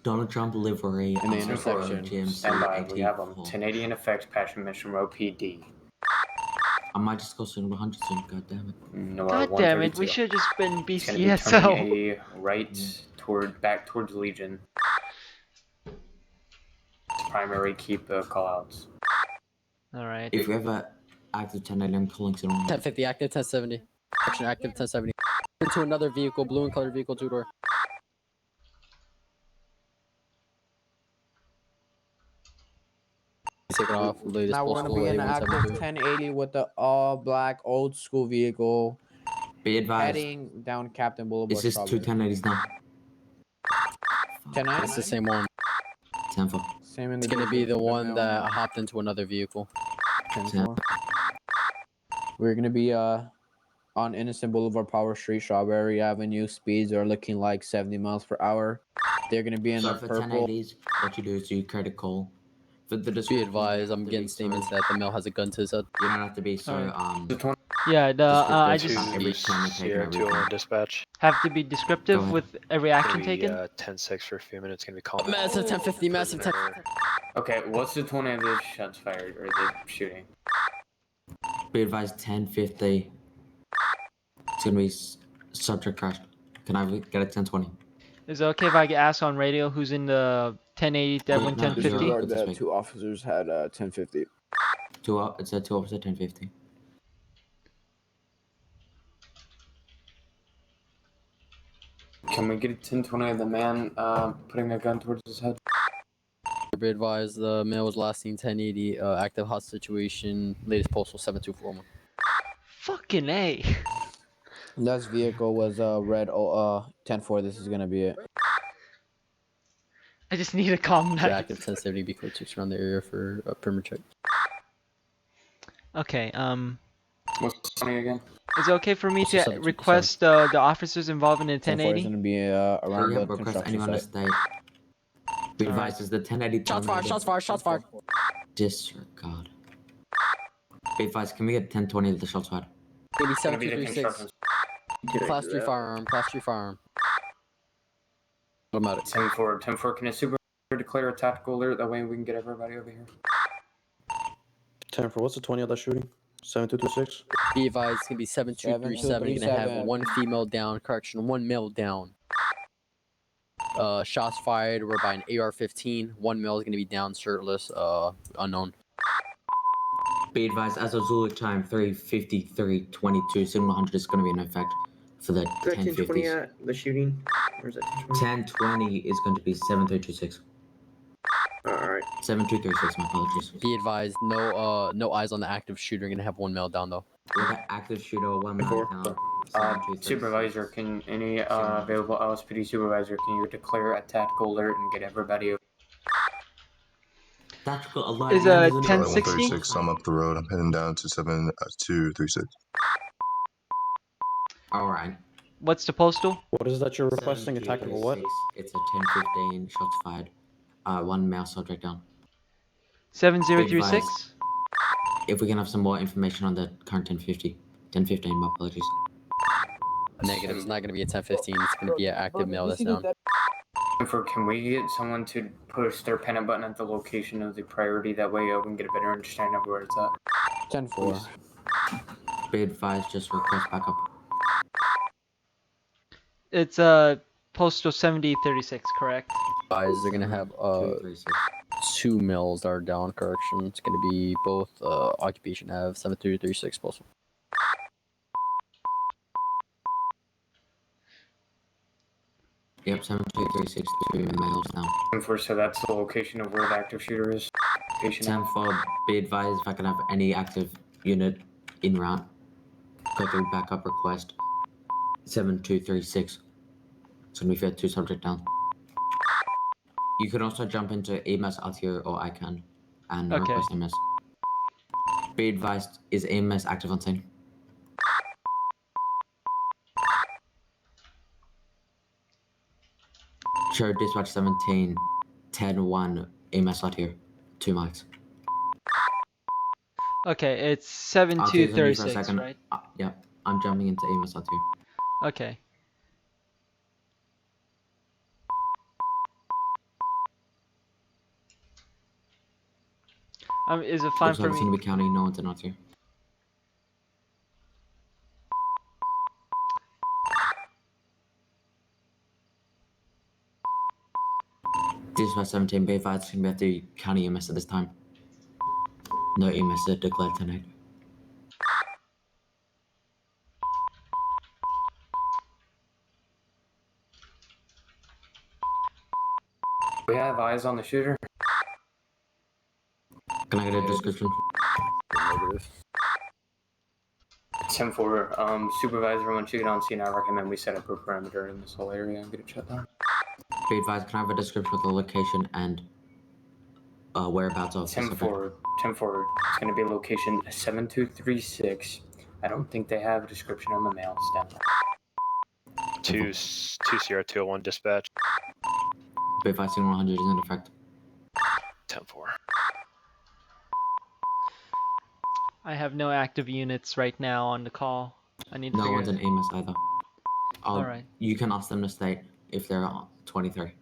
Donald Trump livery in the intersection. GMC. Stand by, we have them. 1080 in effects, patching Mission Row PD. I might just go soon 100 soon. God damn it. God damn it, we should have just been BCSO. It's gonna be turning a right back towards Legion. Primary, keep the callouts. Alright. If we have a active 1080, I'm calling soon. 1050, active 1070. Action active 1070. Into another vehicle, blue and colored vehicle, 2-door. Take it off. Now we're gonna be in an active 1080 with the all-black old school vehicle. Be advised. Heading down Captain Boulevard. Is this 2 1080s now? Can I? It's the same one. 10-4. Same in It's gonna be the one that hopped into another vehicle. 10-4. We're gonna be on Innocent Boulevard, Power Street, Strawberry Avenue. Speeds are looking like 70 miles per hour. They're gonna be in So the for purple. 1080s, what you do is you create a call. For the Be advised, I'm getting statements that the male has a gun to his head. You don't have to be so Yeah, the I Descriptive just every camera taken, Sierra everything. 201 dispatch. have to be Go descriptive ahead. with every Gonna action be taken. 10-6 for a few minutes. Gonna be calm. Massive 1050, massive 10. Okay, what's the tone of the shots fired or the shooting? Be advised 1050. It's gonna be subject crashed. Can I get a 1020? Is it okay if I get asked on radio who's in the 1080 Devlin no, 1050? zero. Disregard With this that week. 2 officers had 1050. It's a 2 officer 1050. Can we get a 1020 of the man putting a gun towards his head? Be advised, the male was last seen 1080, active hostage situation, latest postal 7241. Fucking A. Last vehicle was red 10-4. This is gonna be it. I just need a calm So night. active 1070, be clear to surround the area for a perimeter check. Okay, What's the 20 again? is it okay for me Also to 727. request the officers involved in the 10-4 is 1080? gonna be around the Request construction anyone to site. stay. Be advised is the 1080 Shots fired, shots fired, shots fired. Disregard. Be advised, can we get 1020 of the shots fired? Maybe Gonna be the 7236. construction. Class 3 firearm, class 3 firearm. Automatic. 10-4, 10-4, can a super declare a tactical alert? That way we can get everybody over here. 10 for what's the 20 of that shooting? 7226. Be advised, it's gonna be 7237. Gonna have 1 female down, correction, 1 male down. Shots fired were by an AR-15. 1 male is gonna be down, shirtless, unknown. Be advised, as of Zulu time 3:53:22, signal 100 is going to be in effect for the Is that 1020 1050s. at the shooting? Or is that 1020? 1020 is going to be 7326. Alright. 7236, my apologies. Be advised, no eyes on the active shooter. Gonna have 1 male down though. We have an active shooter, 1 man down. 7236. Supervisor, can any available LSPD supervisor, can you declare a tactical alert and get everybody over? Tactical alert. Is man, a there's an 1060? 136, I'm up the road. I'm heading down to 7236. Alright. What's the postal? What is that you're requesting? A tactical what? It's a 1015, shots fired. 1 male subject down. 7036? If we can have some more information on the current 1050. 1015, my apologies. Negative. It's not gonna be a 1015. It's gonna be an active male that's down. Can we get someone to push their panic button at the location of the priority? That way we can get a better understanding of where it's at. 10-4. Be advised, just request backup. It's postal 7036, correct? Guys, they're gonna have 2 males that are down, correction. It's gonna be both occupation Ave 7336 postal. Yep, 7236, 2 males down. 10-4, so that's the location of where the active shooter is. 10-4, be advised if I can have any active unit in route. Go through backup request. 7236. So we've got 2 subject down. You can also jump into EMS out here, or I can, and Okay. request EMS. Be advised, is EMS active on scene? Sure, dispatch 17, 10-1, EMS out here. 2 mics. Okay, it's I'll take it on you for a 7236, second. right? Yeah, I'm jumping into EMS out here. Okay. Is it fine Looks like for it's me? gonna be county, no one's in out here. Dispatch 17, be advised, it's gonna be at the county EMS at this time. No EMS declared tonight. We have eyes on the shooter. Can I get a description? 10-4, supervisor, once you get on scene, I recommend we set up a perimeter in this whole area and get it shut down. Be advised, can I have a description of the location and whereabouts of the subject? 10-4, 10-4, it's going to be location 7236. I don't think they have a description on the mail. Stand by. 2 Sierra 201 dispatch. Be advised, signal 100 is in effect. 10-4. I have no active units right now on the call. I need to No figure one's in Amos either. All right. You can ask them to state if they're 23.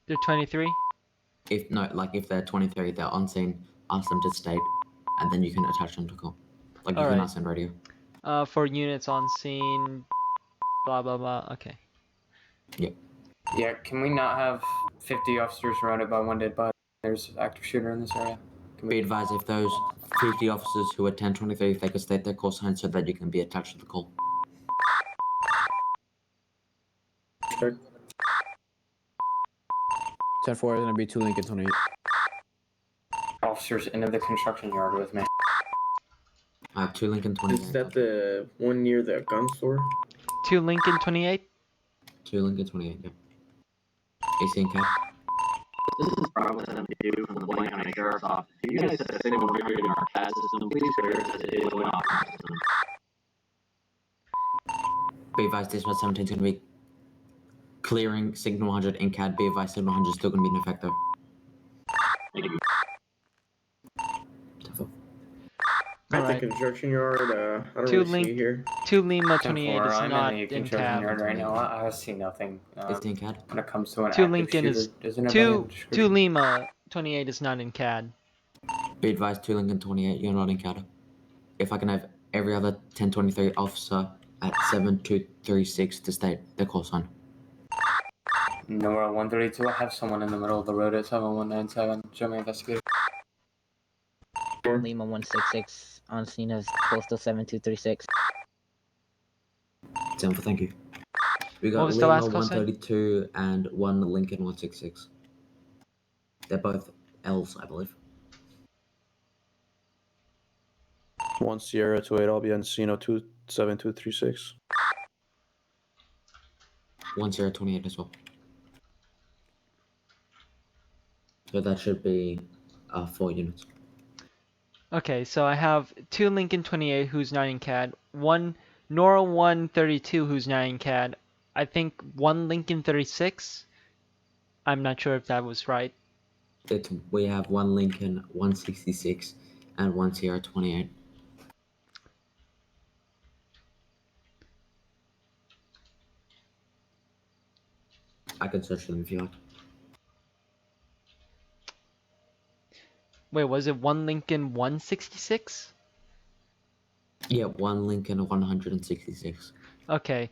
They're 23? If they're 23, they're on scene, ask them to state, and then you can attach them to call. Like, you All can right. ask on radio. For units on scene, blah, blah, blah. Okay. Yep. Yeah, can we not have 50 officers surrounded by one dead body? There's an active shooter in this area. Be advised if those 50 officers who are 1023, if they could state their call sign so that you can be attached to the call. Check. 10-4 is going to be 2 Lincoln 28. Officers into the construction yard with me. 2 Lincoln 28. Is that the one near the gun store? 2 Lincoln 28? 2 Lincoln 28, yeah. AC and cap. This is probably something to do from the Blaine County Sheriff's Office. If you guys have signal buried in our CAD system, please clear it as it is going off our system. Be advised, dispatch 17 is going to be clearing signal 100 in CAD. Be advised, signal 100 is still going to be in effect though. Thank you. At the construction yard, I don't really see here. 2 Lima 28 is I'm not in the in construction CAD. yard right now. I see nothing. It's in CAD. When it comes to an 2 active Lincoln shooter, is does anybody have a 2 description? Lima 28 is not in CAD. Be advised, 2 Lincoln 28, you're not in CAD. If I can have every other 1023 officer at 7236 to state their call sign. Nora 132, I have someone in the middle of the road at 7197. Show me investigator. Lima 166 on scene as postal 7236. Simple, thank you. We got What was the Lima last call sign? 132 and 1 Lincoln 166. They're both L's, I believe. 1 Sierra 28, I'll be on Casino 27236. 1028 as well. So that should be 4 units. Okay, so I have 2 Lincoln 28 who's not in CAD, 1 Nora 132 who's not in CAD, I think 1 Lincoln 36. I'm not sure if that was right. We have 1 Lincoln 166 and 1 Sierra 28. I can search them if you like. Wait, was it 1 Lincoln 166? Yeah, 1 Lincoln 166. Okay,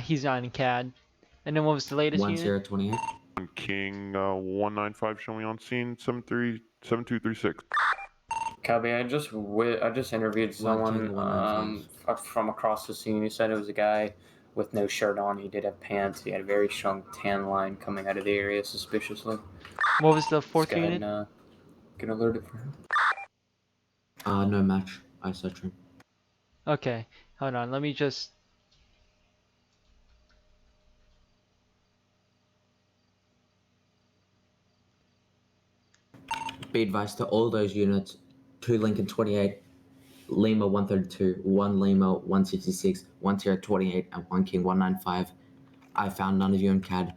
he's not in CAD. And then what was the latest 1 unit? Sierra 28. King 195 showing on scene 7236. Cubby, I just interviewed someone from across the scene. He said it was a guy with no shirt on. He did have pants. He had a very strong tan line coming out of the area suspiciously. What was the fourth Let's go ahead unit? and, get alerted for him. No match. I search him. Okay, hold on. Let me just. Be advised to all those units, 2 Lincoln 28, Lima 132, 1 Lima 166, 1 Sierra 28, and 1 King 195. I found none of you in CAD.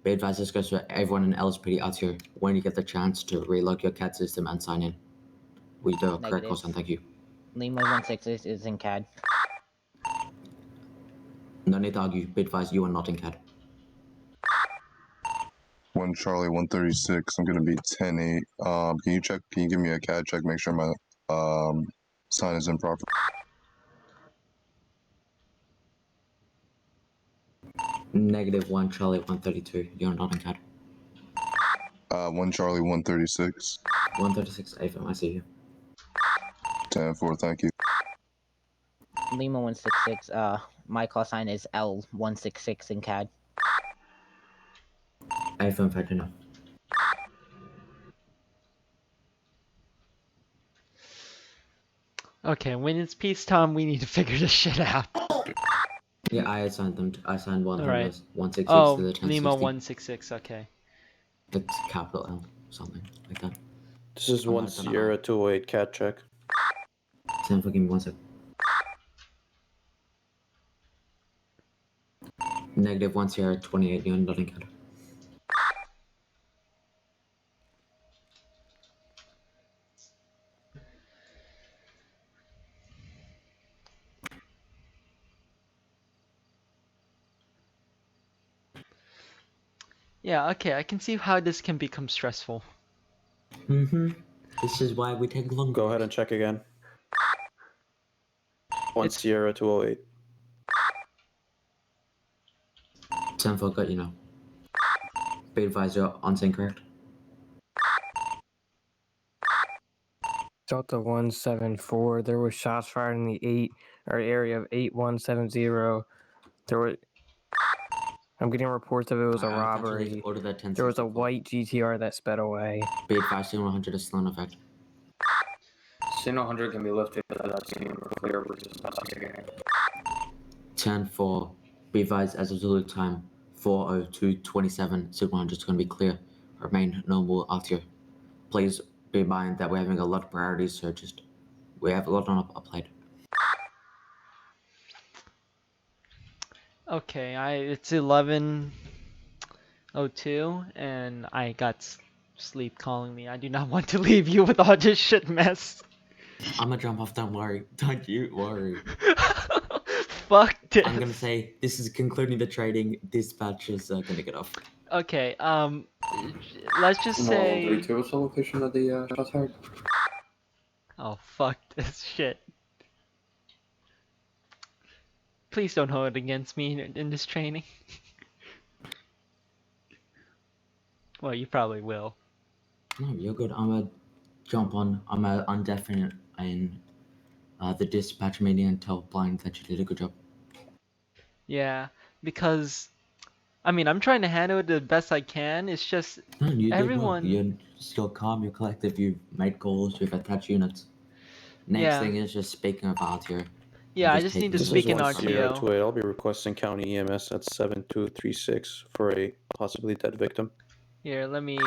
Be advised this goes to everyone in LSPD RTO when you get the chance to relog your CAD system and sign in. We do a correct call sign, thank you. Lima 166 is in CAD. No need to argue. Be advised you are not in CAD. 1 Charlie 136. I'm gonna be 10-8. Can you check? Can you give me a CAD check? Make sure my sign is improper. -1 Charlie 132. You're not in CAD. 1 Charlie 136. 136 FiveM, I see you. 10-4. Thank you. Lima 166. My call sign is L166 in CAD. FiveM, fact enough. Okay, when it's peacetime, we need to figure this shit out. Yeah, I assigned them. I assigned one of Alright. those 166 Oh, to the 1060. Lima 166. Okay. It's capital L, something like that. This is 1 Sierra 208 cat check. Sam, give me 1 sec. -1 Sierra 28. You're not in CAD. Yeah, okay, I can see how this can become stressful. This is why we take long. Go ahead and check again. 1 Sierra 208. 10-4, got you now. Be advised, you're on scene, correct? Delta 174. There was shots fired in the area of 8170. There were. I'm getting reports of it was a robbery. Order that 10 There was a white GTR that sped away. Be advised, scene 100 is still in effect. Scene 100 can be lifted. That scene we're clear. We're just investigating. 10-4. Be advised, as of Zulu time, 4:02:27. Signal 100 is going to be clear. Remain normal out here. Please be in mind that we're having a lot of priorities, so just we have a lot on our plate. Okay, it's 11:02 and I got sleep calling me. I do not want to leave you with all this shit mess. I'm gonna jump off, don't worry. Don't you worry. Fuck this. I'm gonna say this is concluding the trading. Dispatch is gonna get off. Okay, let's just say. 132 was the location of the shots fired. Oh fuck this shit. Please don't hold it against me in this training. Well, you probably will. No, you're good. I'm gonna jump on. I'm gonna undefinite in the dispatch meeting and tell Blind that you did a good job. Yeah, because I mean I'm trying to handle it the best I can. It's just No, you everyone. did well. You're still calm. You're collective. You've made calls. You've attached units. Next thing is just speaking of RTO. Yeah, I just need to speak in This is 1 Sierra RTO. 28. I'll be requesting county EMS at 7236 for a possibly dead victim. Here, let me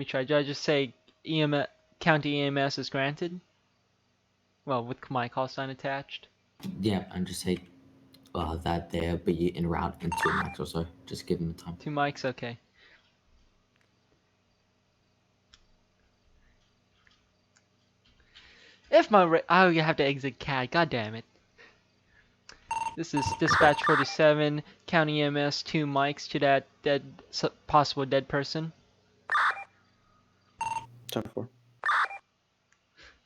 try. Do I just say EMS, county EMS is granted? Well, with my call sign attached. Yeah, and just say that they'll be en route in 2 mics or so. Just give them time. 2 mics, okay. If my oh, you have to exit CAD. God damn it. This is dispatch 47, county EMS, 2 mics to that possible dead person. 10-4.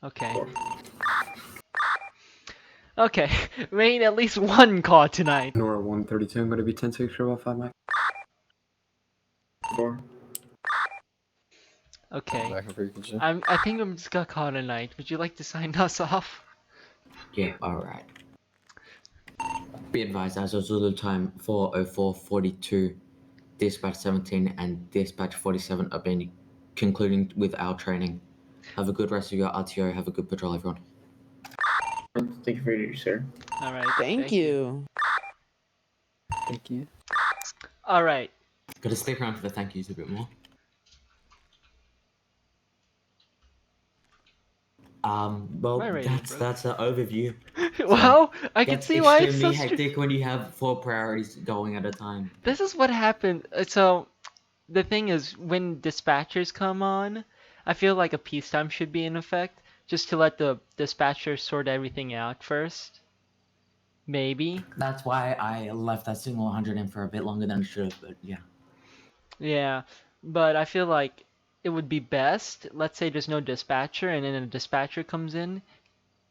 Okay. Okay, we need at least one call tonight. Nora 132, I'm going to be 10-6 for about 5 mics. 4. Okay. Back in frequency. I think I'm just gonna call it a night. Would you like to sign us off? Yeah, alright. Be advised, as of Zulu time 4:04:42, dispatch 17 and dispatch 47 are being concluding with our training. Have a good rest of your RTO. Have a good patrol, everyone. Thank you for your duty, sir. All right. Thank you. Thank you. All right. Gotta stick around for the thank yous a bit more. Well, that's an overview. Well, I can see why it's so extremely hectic when you have 4 priorities going at a time. This is what happened. So, the thing is, when dispatchers come on, I feel like a peacetime should be in effect, just to let the dispatchers sort everything out first. Maybe. That's why I left that single 100 in for a bit longer than I should have, but yeah. Yeah, but I feel like it would be best, let's say there's no dispatcher and then a dispatcher comes in,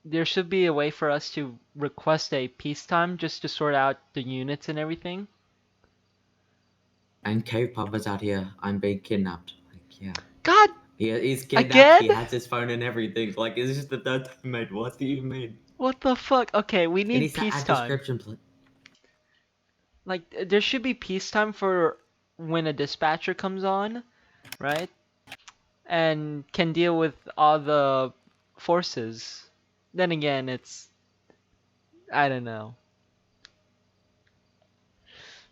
there should be a way for us to request a peacetime just to sort out the units and everything. And Cave Papa's out here. I'm being kidnapped. Like, yeah. God! He's kidnapped. Again? He has his phone and everything. Like, it's just the third time, mate. What do you mean? What the fuck? Okay, we need peacetime. Like, there should be peacetime for when a dispatcher comes on, right? And can deal with all the forces. Then again, it's... I don't know.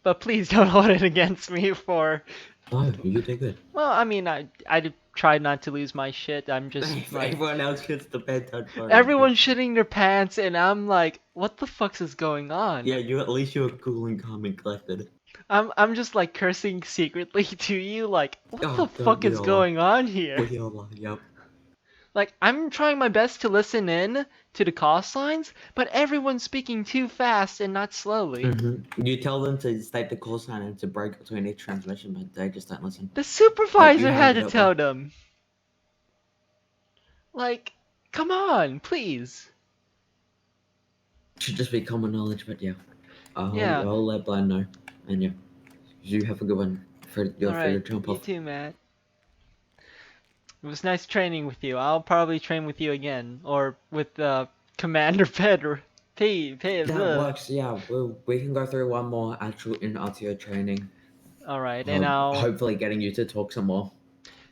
But please don't hold it against me for... Oh, you did good. Well, I mean, I tried not to lose my shit. I'm just like... Everyone else shits the bed, don't worry. Everyone's shitting their pants, and I'm like, what the fuck is going on? Yeah, at least you're cool and calm and collected. I'm just like cursing secretly to you, like, what the God, fuck we is all going on here? We all are, yep. Like, I'm trying my best to listen in to the call signs, but everyone's speaking too fast and not slowly. You tell them to state the call sign and to break between each transmission, but they just don't listen. The supervisor you had handed to it tell well. them. Like, come on, please. Should just be common knowledge, but yeah. Yeah. I'll let Blind know. And yeah. You have a good one for your Alright, jump you off. too, Matt. It was nice training with you. I'll probably train with you again. Or with Commander Pedro. That works, yeah. We can go through one more actual in RTO training. Alright, and I'll... Hopefully getting you to talk some more.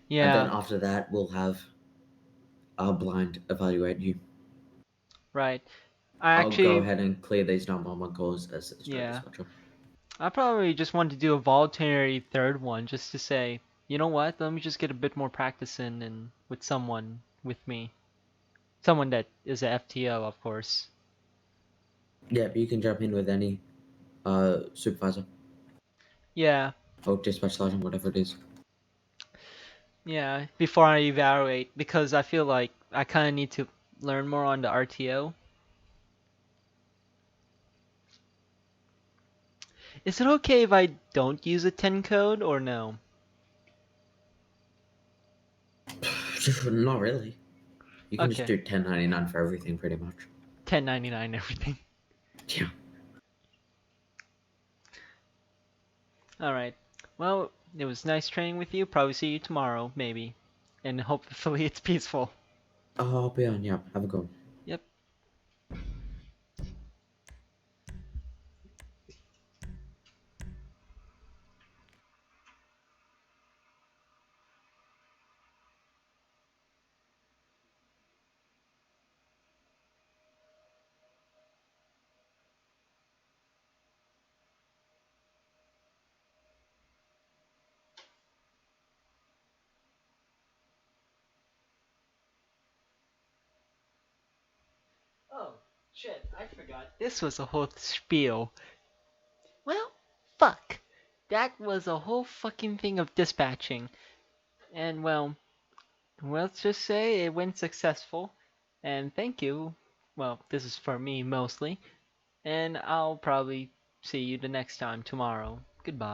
Yeah. And then after that, we'll have our Blind evaluate you. Right. I'll go ahead and clear these 911 calls as dispatcher. I probably just want to do a voluntary third one just to say, you know what, let me just get a bit more practice in and with someone with me. Someone that is a FTO, of course. Yeah, but you can jump in with any supervisor. Yeah. Or dispatch sergeant, whatever it is. Yeah, before I evaluate, because I feel like I kind of need to learn more on the RTO. Is it okay if I don't use a 10 code or no? Not really. You can just Okay. do 1099 for everything, pretty much. 1099 everything. Yeah. Alright. Well, it was nice training with you. Probably see you tomorrow, maybe. And hopefully it's peaceful. I'll be on, yeah. Have a good one. Yep. Oh, shit, I forgot. This was a whole spiel. Well, fuck. That was a whole fucking thing of dispatching. And well, let's just say it went successful. And thank you. Well, this is for me mostly. And I'll probably see you the next time tomorrow. Goodbye.